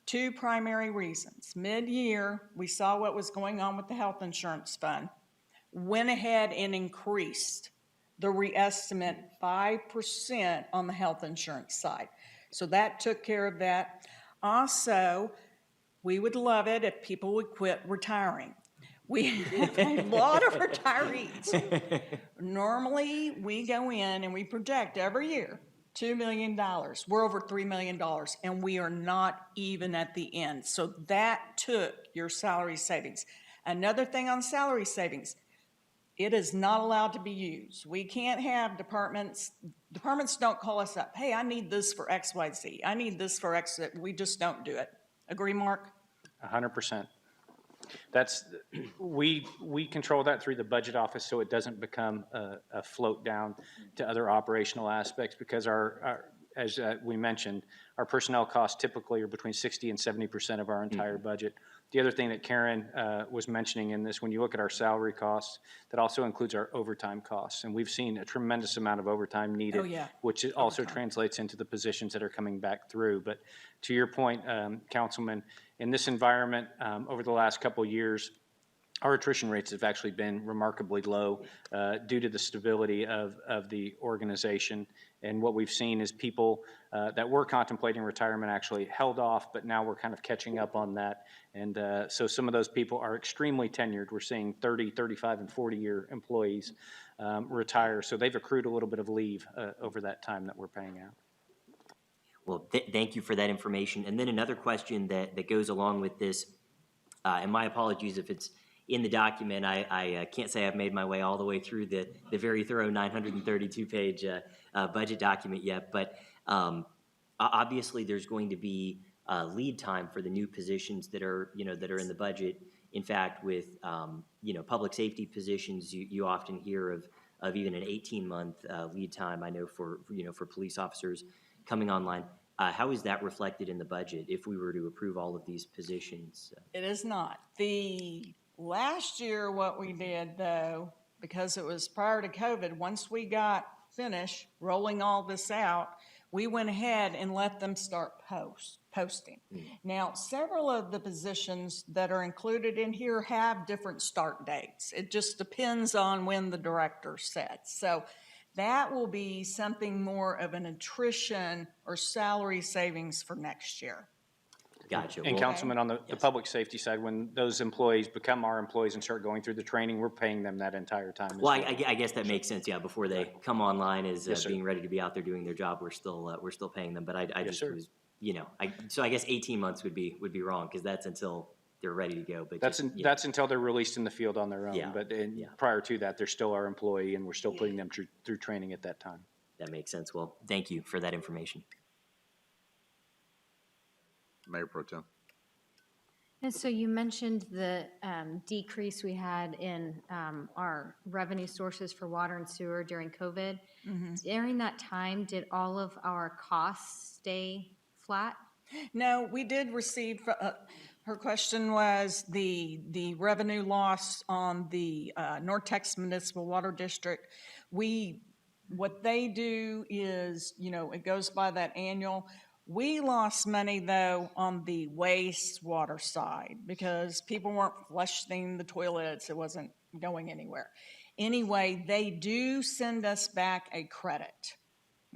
Two primary reasons. Mid-year, we saw what was going on with the health insurance fund, went ahead and increased the reestimate 5% on the health insurance side. So that took care of that. Also, we would love it if people would quit retiring. We have a lot of retirees. Normally, we go in and we project every year $2 million. We're over $3 million, and we are not even at the end. So that took your salary savings. Another thing on salary savings, it is not allowed to be used. We can't have departments don't call us up, hey, I need this for XYZ. I need this for X. We just don't do it. Agree, Mark? 100%. That's, we control that through the budget office so it doesn't become a float down to other operational aspects, because as we mentioned, our personnel costs typically are between 60 and 70% of our entire budget. The other thing that Karen was mentioning in this, when you look at our salary costs, that also includes our overtime costs. And we've seen a tremendous amount of overtime needed, which also translates into the positions that are coming back through. But to your point, Councilman, in this environment, over the last couple of years, our attrition rates have actually been remarkably low due to the stability of the organization. And what we've seen is people that were contemplating retirement actually held off, but now we're kind of catching up on that. And so some of those people are extremely tenured. We're seeing 30, 35, and 40-year employees retire. So they've accrued a little bit of leave over that time that we're paying out. Well, thank you for that information. And then another question that goes along with this, and my apologies if it's in the document. I can't say I've made my way all the way through the very thorough 932-page budget document yet, but obviously there's going to be lead time for the new positions that are in the budget. In fact, with public safety positions, you often hear of even an 18-month lead time. I know for police officers coming online. How is that reflected in the budget if we were to approve all of these positions? It is not. The last year, what we did, though, because it was prior to COVID, once we got finished rolling all this out, we went ahead and let them start posting. Now, several of the positions that are included in here have different start dates. It just depends on when the director sets. So That will be something more of an attrition or salary savings for next year. Gotcha. And Well, Councilman, on the Yes. public safety side, when those employees become our employees and start going through the training, we're paying them that entire time as Well, well. I guess that makes sense, yeah, before they come online as Yes, sir. being ready to be out there doing their job, we're still paying them, but I Yes, just sir. was, so I guess 18 months would be wrong, because that's until they're ready to go, but That's, just, yeah. that's until they're released in the field on their Yeah, own, but yeah. prior to that, they're still our employee and we're still putting them through training at that time. That makes sense. Well, thank you for that information. Mayor Pro Tem. And so you mentioned the decrease we had in our revenue sources for water and sewer during COVID. During that time, did all of our costs stay flat? No, we did receive, her question was the revenue loss on the North Texas Municipal Water District. What they do is, it goes by that annual. We lost money, though, on the wastewater side because people weren't flushing the toilets. It wasn't going anywhere. Anyway, they do send us back a credit.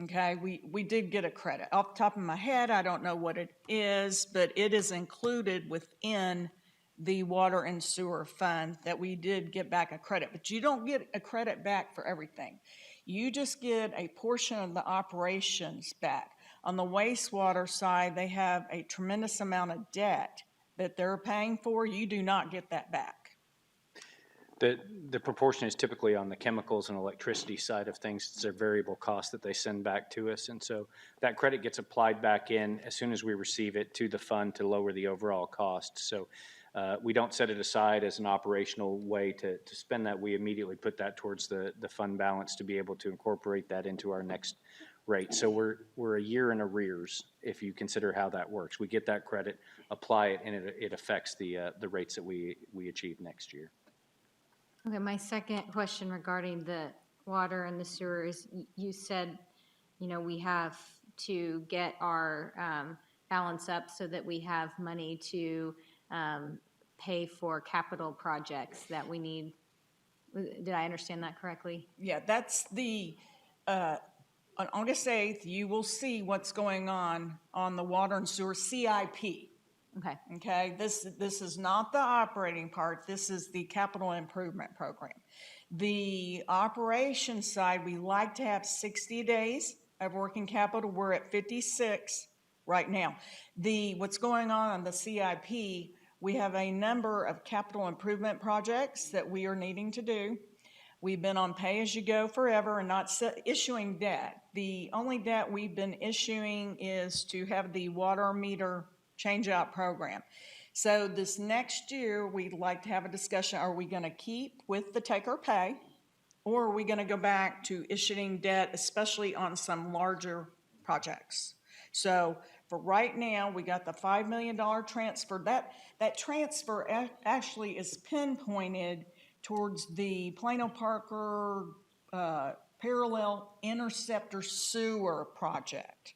Okay, we did get a credit. Off the top of my head, I don't know what it is, but it is included within the water and sewer fund that we did get back a credit. But you don't get a credit back for everything. You just get a portion of the operations back. On the wastewater side, they have a tremendous amount of debt that they're paying for. You do not get that back. The proportion is typically on the chemicals and electricity side of things. It's a variable cost that they send back to us. And so that credit gets applied back in as soon as we receive it to the fund to lower the overall cost. So we don't set it aside as an operational way to spend that. We immediately put that towards the fund balance to be able to incorporate that into our next rate. So we're a year in arrears if you consider how that works. We get that credit, apply it, and it affects the rates that we achieve next year. Okay, my second question regarding the water and the sewer is, you said, we have to get our balance up so that we have money to pay for capital projects that we need. Did I understand that correctly? Yeah, that's on August 8th, you will see what's going on the water and sewer CIP. Okay. Okay, this is not the operating part, this is the capital improvement program. The operation side, we like to have 60 days of working capital. We're at 56 right now. What's going on the CIP, we have a number of capital improvement projects that we are needing to do. We've been on pay-as-you-go forever and not issuing debt. The only debt we've been issuing is to have the water meter change-out program. So this next year, we'd like to have a discussion, are we going to keep with the take-or-pay, or are we going to go back to issuing debt, especially on some larger projects? So for right now, we got the $5 million transfer. That transfer actually is pinpointed towards the Plano Parker parallel interceptor sewer project,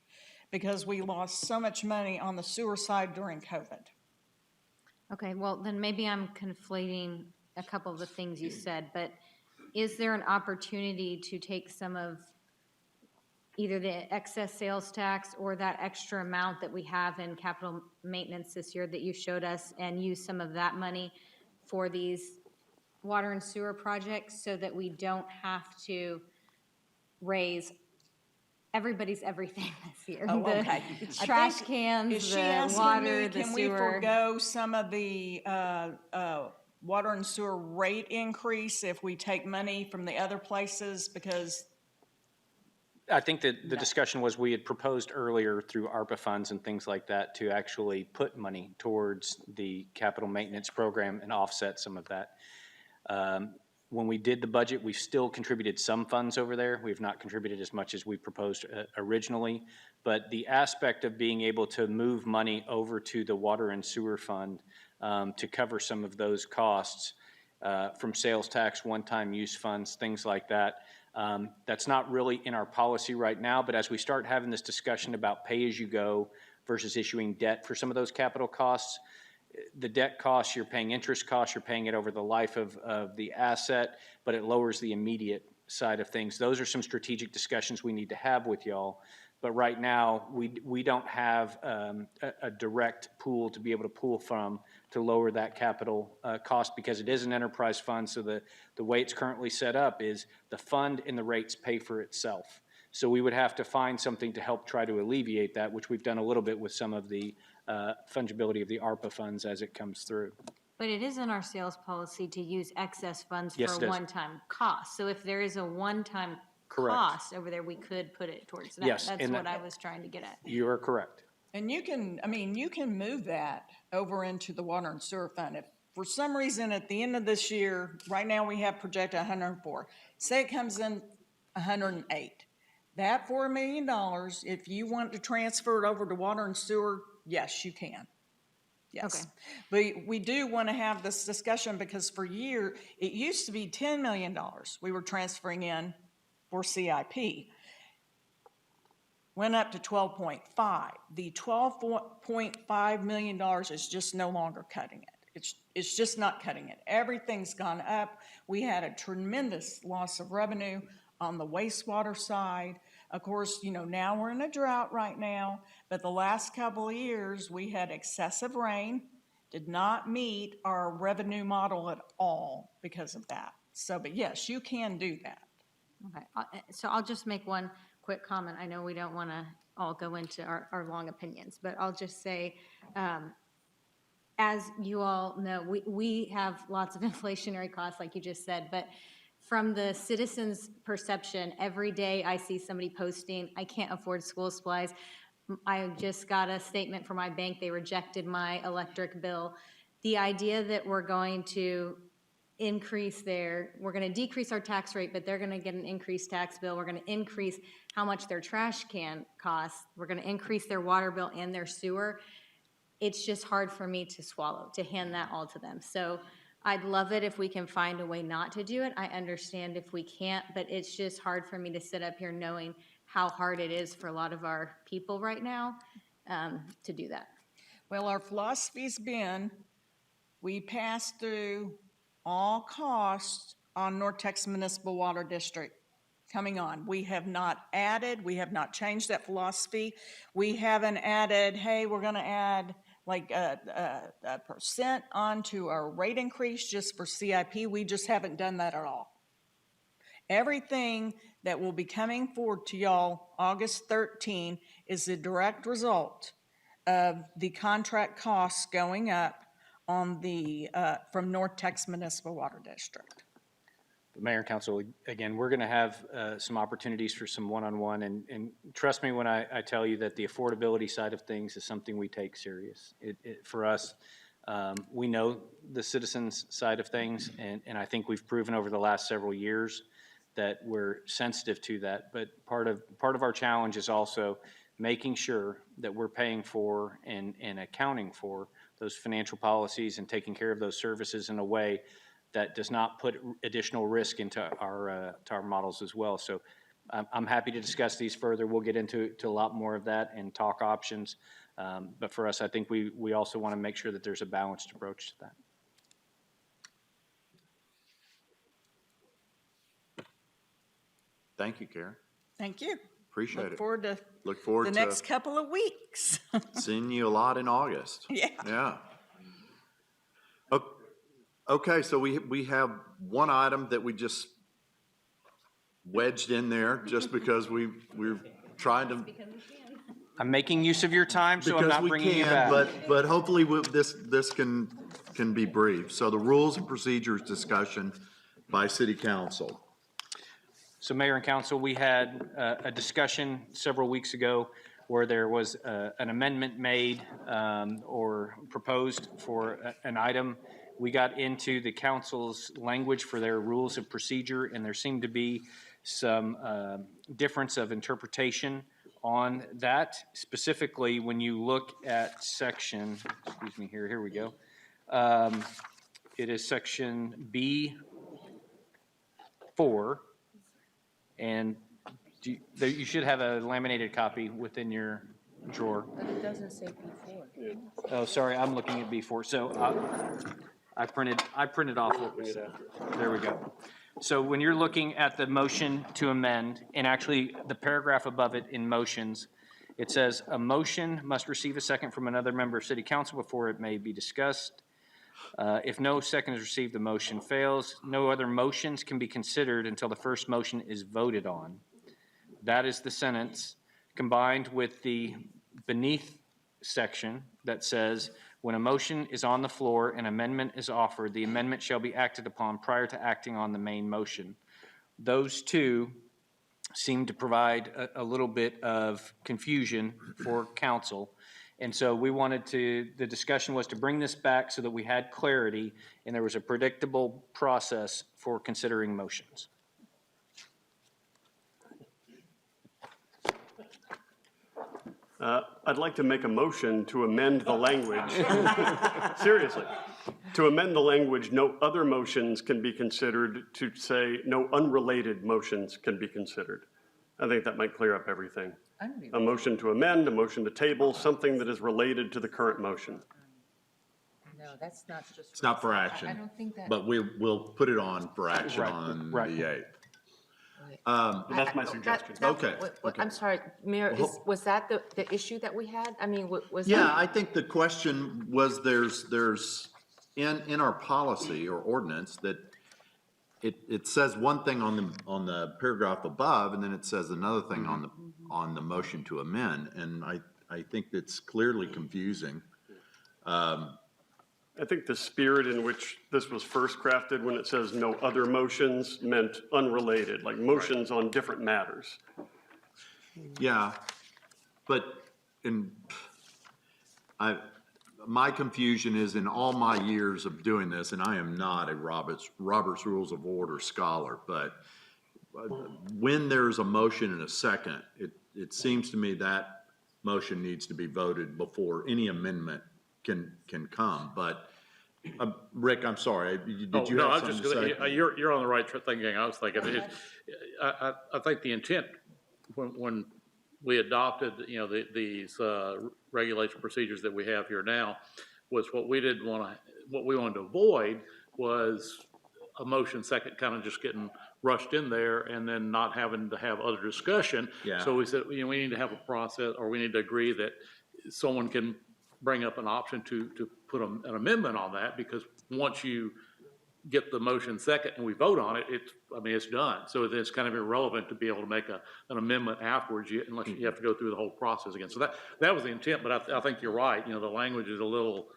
because we lost so much money on the sewer side during COVID. Okay, well, then maybe I'm conflating a couple of the things you said, but is there an opportunity to take some of either the excess sales tax or that extra amount that we have in capital maintenance this year that you showed us and use some of that money for these water and sewer projects so that we don't have to raise everybody's everything this year? Oh, The okay. trash I think- cans, Is she the asking water, me, the can we sewer. forego some of the water and sewer rate increase if we take money from the other places? Because I think that the discussion was we had proposed earlier through ARPA funds and things like that to actually put money towards the capital maintenance program and offset some of that. When we did the budget, we still contributed some funds over there. We've not contributed as much as we proposed originally, but the aspect of being able to move money over to the water and sewer fund to cover some of those costs from sales tax, one-time use funds, things like that, that's not really in our policy right now, but as we start having this discussion about pay-as-you-go versus issuing debt for some of those capital costs, the debt costs, you're paying interest costs, you're paying it over the life of the asset, but it lowers the immediate side of things. Those are some strategic discussions we need to have with y'all. But right now, we don't have a direct pool to be able to pull from to lower that capital cost because it is an enterprise fund. So the way it's currently set up is the fund and the rates pay for itself. So we would have to find something to help try to alleviate that, which we've done a little bit with some of the fungibility of the ARPA funds as it comes through. But it is in our sales policy to use excess funds Yes, for it a is. one-time cost. So if there is a one-time Correct. cost over there, we could put it towards that. Yes, That's and what that- I was trying to get at. You are correct. And you can, I mean, you can move that over into the water and sewer fund. If for some reason at the end of this year, right now we have projected 104, say it comes in 108. That $4 million, if you want to transfer it over to water and sewer, yes, you can. Yes. Okay. But we do want to have this discussion because for a year, it used to be $10 million we were transferring in for CIP. Went up to 12.5. The $12.5 million is just no longer cutting it. It's just not cutting it. Everything's gone up. We had a tremendous loss of revenue on the wastewater side. Of course, you know, now we're in a drought right now, but the last couple of years, we had excessive rain, did not meet our revenue model at all because of that. So, but yes, you can do that. Okay, so I'll just make one quick comment. I know we don't want to all go into our long opinions, but I'll just say, as you all know, we have lots of inflationary costs, like you just said, but from the citizens' perception, every day I see somebody posting, I can't afford school supplies. I just got a statement from my bank, they rejected my electric bill. The idea that we're going to we're going to decrease our tax rate, but they're going to get an increased tax bill. We're going to increase how much their trash can costs. We're going to increase their water bill and their sewer. It's just hard for me to swallow, to hand that all to them. So I'd love it if we can find a way not to do it. I understand if we can't, but it's just hard for me to sit up here knowing how hard it is for a lot of our people right now to do that. Well, our philosophy's been, we pass through all costs on North Texas Municipal Water District coming on. We have not added, we have not changed that philosophy. We haven't added, hey, we're gonna add like a percent onto our rate increase just for CIP. We just haven't done that at all. Everything that will be coming forward to y'all August 13 is the direct result of the contract costs going up on the, from North Texas Municipal Water District. Mayor and Council, again, we're going to have some opportunities for some one-on-one, and trust me when I tell you that the affordability side of things is something we take serious. For us, we know the citizens side of things, and I think we've proven over the last several years that we're sensitive to that. But part of our challenge is also making sure that we're paying for and accounting for those financial policies and taking care of those services in a way that does not put additional risk into our models as well. So I'm happy to discuss these further. We'll get into a lot more of that and talk options. But for us, I think we also want to make sure that there's a balanced approach to that. Thank you, Karen. Thank you. Appreciate Look it. forward to Look forward the to next couple of weeks. seeing you a lot in August. Yeah. Yeah. Okay, so we have one item that we just wedged in there just because we're trying to. I'm making use of your time, so I'm Because not we bringing you can, back. but hopefully this can be brief. So the rules and procedures discussion by city council. So Mayor and Council, we had a discussion several weeks ago where there was an amendment made or proposed for an item. We got into the council's language for their rules of procedure, and there seemed to be some difference of interpretation on that. Specifically, when you look at section, excuse me, here we go. It is section B4, and you should have a laminated copy within your drawer. But it doesn't say before. Oh, sorry, I'm looking at B4. So I printed off what was, there we go. So when you're looking at the motion to amend, and actually the paragraph above it in motions, it says, "A motion must receive a second from another member of city council before it may be discussed. If no second is received, the motion fails. No other motions can be considered until the first motion is voted on." That is the sentence, combined with the beneath section that says, "When a motion is on the floor, an amendment is offered, the amendment shall be acted upon prior to acting on the main motion." Those two seem to provide a little bit of confusion for council. And so we wanted to, the discussion was to bring this back so that we had clarity and there was a predictable process for considering motions. I'd like to make a motion to amend the language. Seriously. To amend the language, no other motions can be considered, to say no unrelated motions can be considered. I think that might clear up everything. A motion to amend, a motion to table, something that is related to the current motion. No, that's not just. It's not for I action, don't think that. but we'll put it on for action Right, on right. the 8th. But that's my suggestion. Okay, I'm sorry, Mayor, was that the issue that we had? I mean, was that? Yeah, I think the question was there's in our policy or ordinance that it says one thing on the paragraph above, and then it says another thing on the motion to amend, and I think it's clearly confusing. I think the spirit in which this was first crafted, when it says no other motions, meant unrelated, like motions on different matters. Yeah, but my confusion is in all my years of doing this, and I am not a Robert's Rules of Order scholar, but when there's a motion and a second, it seems to me that motion needs to be voted before any amendment can come. But Rick, I'm sorry, did you have something to say? You're on the right thinking. I was thinking, I think the intent when we adopted, these regulation procedures that we have here now was what we wanted to avoid was a motion second kind of just getting rushed in there and then not having to have other discussion. Yeah. So we said, we need to have a process, or we need to agree that someone can bring up an option to put an amendment on that, because once you get the motion second and we vote on it, it's done. So it's kind of irrelevant to be able to make an amendment afterwards, unless you have to go through the whole process again. So that was the intent, but I think you're right. The language is a little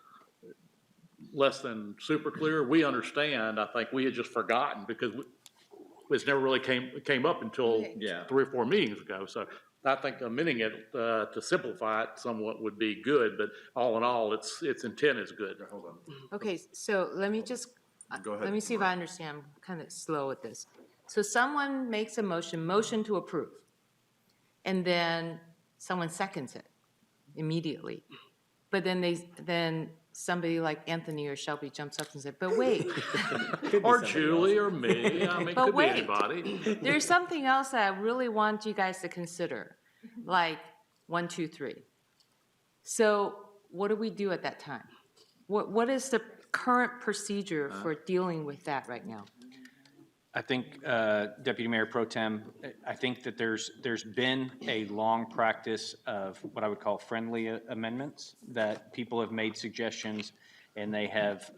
less than super clear. We understand. I think we had just forgotten because it's never really came up until 3 or 4 meetings ago. So I think amending it to simplify it somewhat would be good, but all in all, its intent is good. Hold on. Okay, so let me just, Go ahead. let me see if I understand. I'm kind of slow at this. So someone makes a motion to approve, and then someone seconds it immediately. But then somebody like Anthony or Shelby jumps up and says, but wait, Or Julie or me. I mean, But could be wait. anybody. there's something else that I really want you guys to consider, like 1, 2, 3. So what do we do at that time? What is the current procedure for dealing with that right now? I think, Deputy Mayor Pro Tem, I think that there's been a long practice of what I would call friendly amendments, that people have made suggestions and they have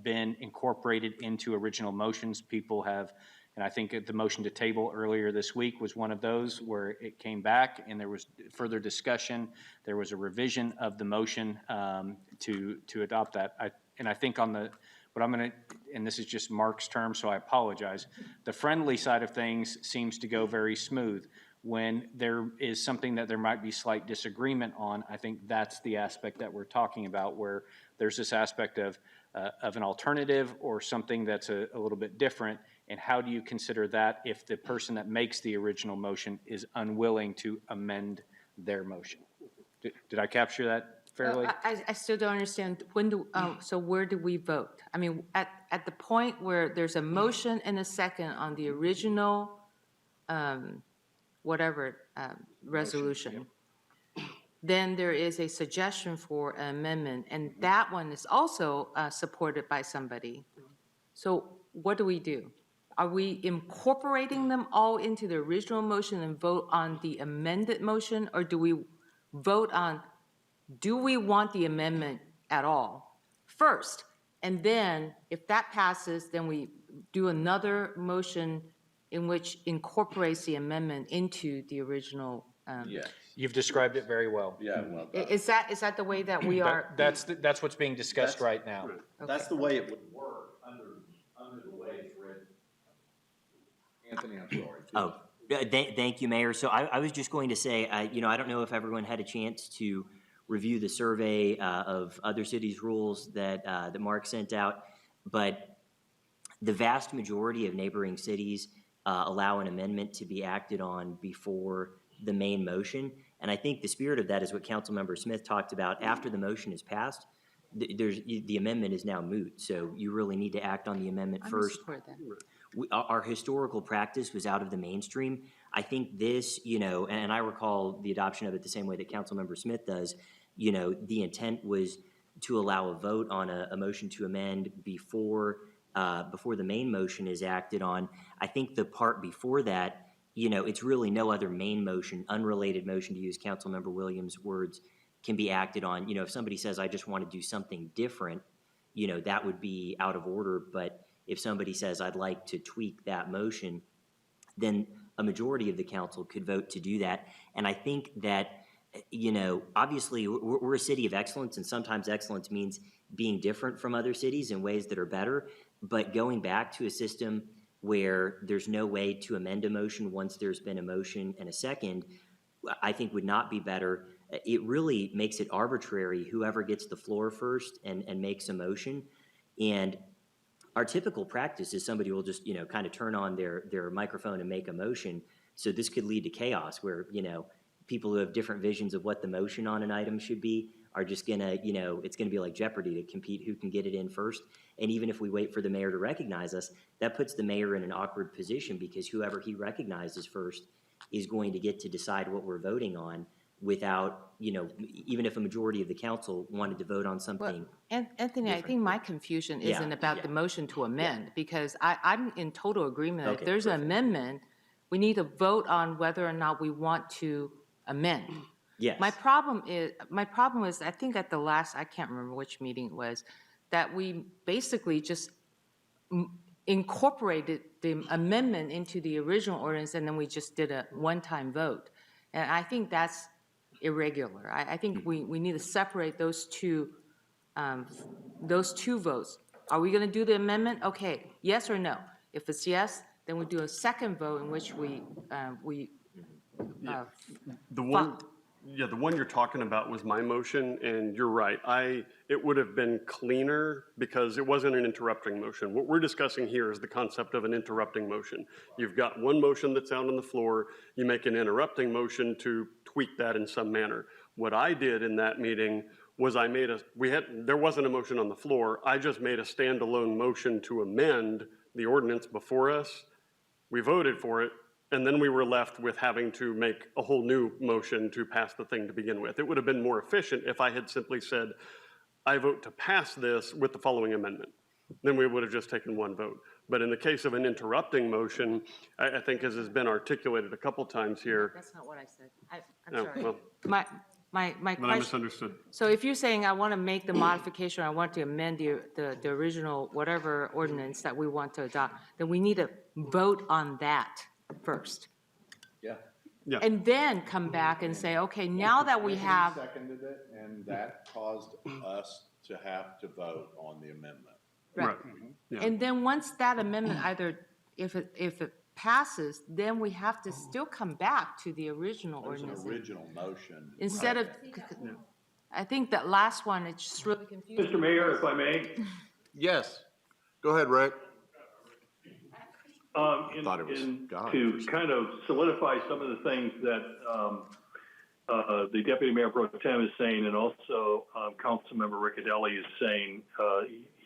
been incorporated into original motions. People have, and I think the motion to table earlier this week was one of those where it came back and there was further discussion. There was a revision of the motion to adopt that. I think on the, what I'm going to, and this is just Mark's term, so I apologize, the friendly side of things seems to go very smooth. When there is something that there might be slight disagreement on, I think that's the aspect that we're talking about, where there's this aspect of an alternative or something that's a little bit different, and how do you consider that if the person that makes the original motion is unwilling to amend their motion? Did I capture that fairly? I still don't understand. So where do we vote? I mean, at the point where there's a motion and a second on the original, resolution, then there is a suggestion for an amendment, and that one is also supported by somebody. So what do we do? are we incorporating them all into the original motion and vote on the amended motion? Or do we vote on, do we want the amendment at all first? And then if that passes, then we do another motion in which incorporates the amendment into the original. Yes, You've described it very well. yeah, well done. Is that the way that we are? That's what's being discussed right now. That's the way it would work under the way it's written. Anthony, I'm sorry. Oh, thank you, Mayor. So I was just going to say, I don't know if everyone had a chance to review the survey of other cities' rules that Mark sent out, but the vast majority of neighboring cities allow an amendment to be acted on before the main motion. And I think the spirit of that is what Councilmember Smith talked about. After the motion is passed, the amendment is now moot. So you really need to act on the amendment first. Support that. Our historical practice was out of the mainstream. I think this, and I recall the adoption of it the same way that Councilmember Smith does, the intent was to allow a vote on a motion to amend before the main motion is acted on. I think the part before that, it's really no other main motion, unrelated motion, to use Councilmember Williams' words, can be acted on. If somebody says, I just want to do something different, that would be out of order. But if somebody says, I'd like to tweak that motion, then a majority of the council could vote to do that. And I think that, obviously we're a city of excellence, and sometimes excellence means being different from other cities in ways that are better. But going back to a system where there's no way to amend a motion once there's been a motion and a second, I think would not be better. It really makes it arbitrary, whoever gets the floor first and makes a motion. And our typical practice is somebody will just, kind of turn on their microphone and make a motion. So this could lead to chaos where, people who have different visions of what the motion on an item should be are just gonna, it's gonna be like Jeopardy to compete who can get it in first. And even if we wait for the mayor to recognize us, that puts the mayor in an awkward position, because whoever he recognizes first is going to get to decide what we're voting on without, even if a majority of the council wanted to vote on something. Anthony, I think my confusion isn't about the motion to amend, because I'm in total agreement that if Okay, there's an amendment, we need to vote on whether or not we want to amend. Yes. My problem is, I think at the last, I can't remember which meeting it was, that we basically just incorporated the amendment into the original ordinance, and then we just did a one-time vote. And I think that's irregular. I think we need to separate those two votes. Are we going to do the amendment? Okay, yes or no? If it's yes, then we do a second vote in which The one you're talking about was my motion, and you're right. It would have been cleaner because it wasn't an interrupting motion. What we're discussing here is the concept of an interrupting motion. You've got one motion that's out on the floor, you make an interrupting motion to tweak that in some manner. What I did in that meeting was there wasn't a motion on the floor. I just made a standalone motion to amend the ordinance before us. We voted for it, and then we were left with having to make a whole new motion to pass the thing to begin with. It would have been more efficient if I had simply said, I vote to pass this with the following amendment. Then we would have just taken one vote. But in the case of an interrupting motion, I think, as has been articulated a couple times here. That's not what I said. I'm Oh, sorry. well. My Then I question. misunderstood. So if you're saying I want to make the modification, I want to amend the original whatever ordinance that we want to adopt, then we need to vote on that first. Yeah. Yeah. And then come back and say, okay, now that we have, Seconded it, and that caused us to have to vote on the amendment. right. Yeah. And then once that amendment if it passes, then we have to still come back to the original There's an ordinance. original motion. Instead of, I think that last one, it's just really confusing. Mr. Mayor, if I may, Yes. Go ahead, Rick. to kind of solidify some of the things that the Deputy Mayor Pro Tem is saying, and also Councilmember Riccadelli is saying,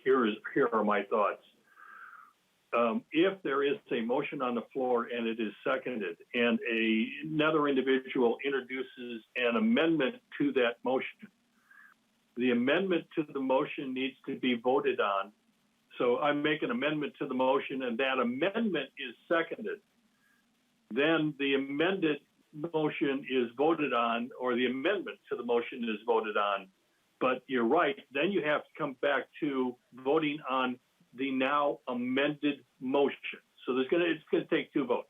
here are my thoughts. If there is a motion on the floor and it is seconded, and another individual introduces an amendment to that motion, the amendment to the motion needs to be voted on So I make an amendment to the motion, and that amendment is seconded. Then the amended motion is voted on, or the amendment to the motion is voted on. But you're right, then you have to come back to voting on the now amended motion. So it's gonna take two votes.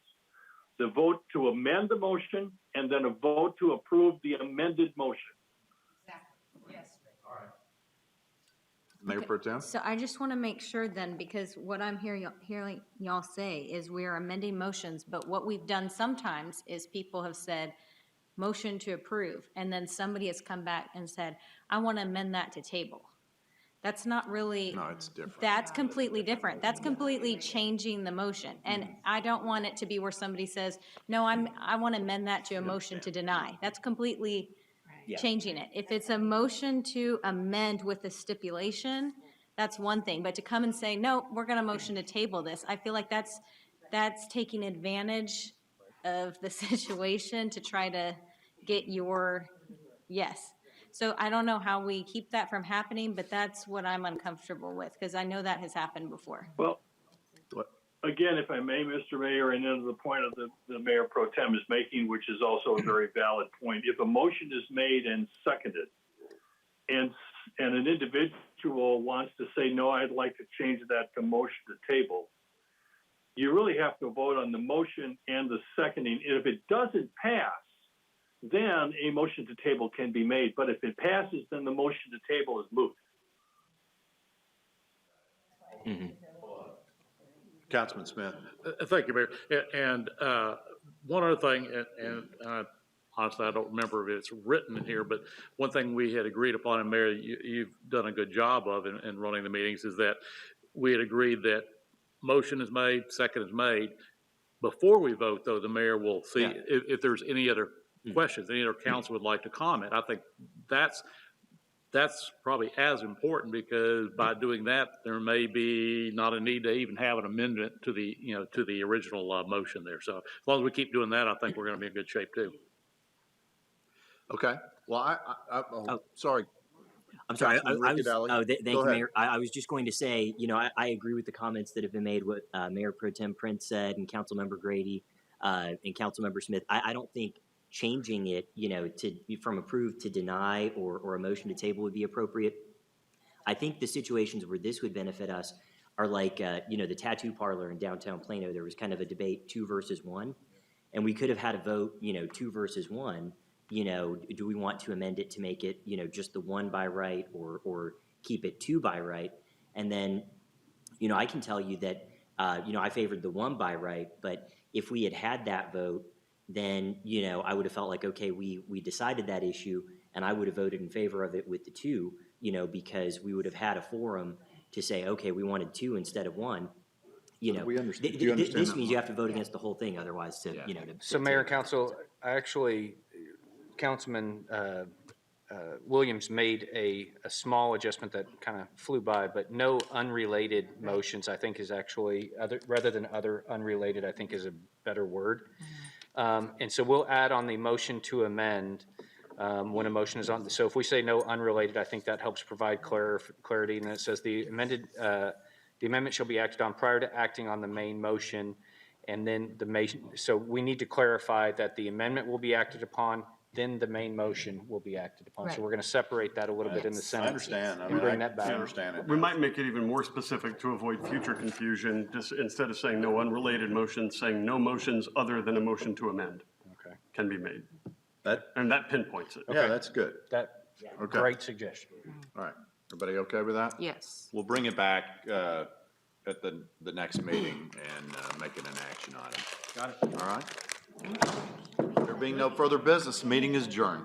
The vote to amend the motion, and then a vote to approve the amended motion. Mayor Pro Tem? So I just want to make sure then, because what I'm hearing y'all say is we are amending motions, but what we've done sometimes is people have said, motion to approve, and then somebody has come back and said, I want to amend that to table. That's not really. No, it's different. That's completely different. That's completely changing the motion. And I don't want it to be where somebody says, no, I want to amend that to a motion to deny. That's completely changing it. If it's a motion to amend with a stipulation, that's one thing. But to come and say, no, we're going to motion to table this, I feel like that's taking advantage of the situation to try to get your yes. So I don't know how we keep that from happening, but that's what I'm uncomfortable with, because I know that has happened before. Well, again, if I may, Mr. Mayor, and then the point of the Mayor Pro Tem is making, which is also a very valid point, if a motion is made and seconded, and an individual wants to say, no, I'd like to change that to motion to table, you really have to vote on the motion and the seconding. And if it doesn't pass, then a motion to table can be made. But if it passes, then the motion to table is moot. Councilman Smith? Thank you, Mayor. And one other thing, and honestly, I don't remember if it's written in here, but one thing we had agreed upon, and Mayor, you've done a good job of in running the meetings, is that we had agreed that motion is made, second is made. Before we vote, though, the mayor will see if there's any other questions, any other council would like to comment. I think that's probably as important, because by doing that, there may be not a need to even have an amendment to the original motion there. So as long as we keep doing that, I think we're going to be in good shape too. Okay. Well, sorry. I'm sorry. Councilman Riccadelli. Thank you, Mayor. I was just going to say, I agree with the comments that have been made, what Mayor Pro Tem Prince said, and Councilmember Grady, and Councilmember Smith. I don't think changing it, from approved to deny or a motion to table would be appropriate. I think the situations where this would benefit us are like, the tattoo parlor in downtown Plano. There was kind of a debate, 2 versus 1, and we could have had a vote, 2 versus 1. Do we want to amend it to make it, just the 1 by right, or keep it 2 by right? And then, I can tell you that, I favored the 1 by right, but if we had had that vote, then, I would have felt like, okay, we decided that issue, and I would have voted in favor of it with the 2, because we would have had a forum to say, okay, we wanted 2 instead of 1. We understand. Do you understand This that? means you have to vote against the whole thing otherwise to, So Mayor and Council, Councilman Williams made a small adjustment that kind of flew by, but no unrelated motions, I think, is actually, rather than other unrelated, I think is a better word. And so we'll add on the motion to amend when a motion is on. So if we say no unrelated, I think that helps provide clarity. And it says the amendment shall be acted on prior to acting on the main motion. And then so we need to clarify that the amendment will be acted upon, then the main motion will be acted upon. So we're going to separate that a little bit in the sentence. I understand. And bring that back. I understand it. We might make it even more specific to avoid future confusion, just instead of saying no unrelated motions, saying no motions other than a motion to amend can be made. And that pinpoints it. Yeah, that's good. Okay. Great suggestion. All right. Everybody okay with that? Yes. We'll bring it back at the next meeting and make it an action item. Got it. All right. There being no further business, the meeting is adjourned.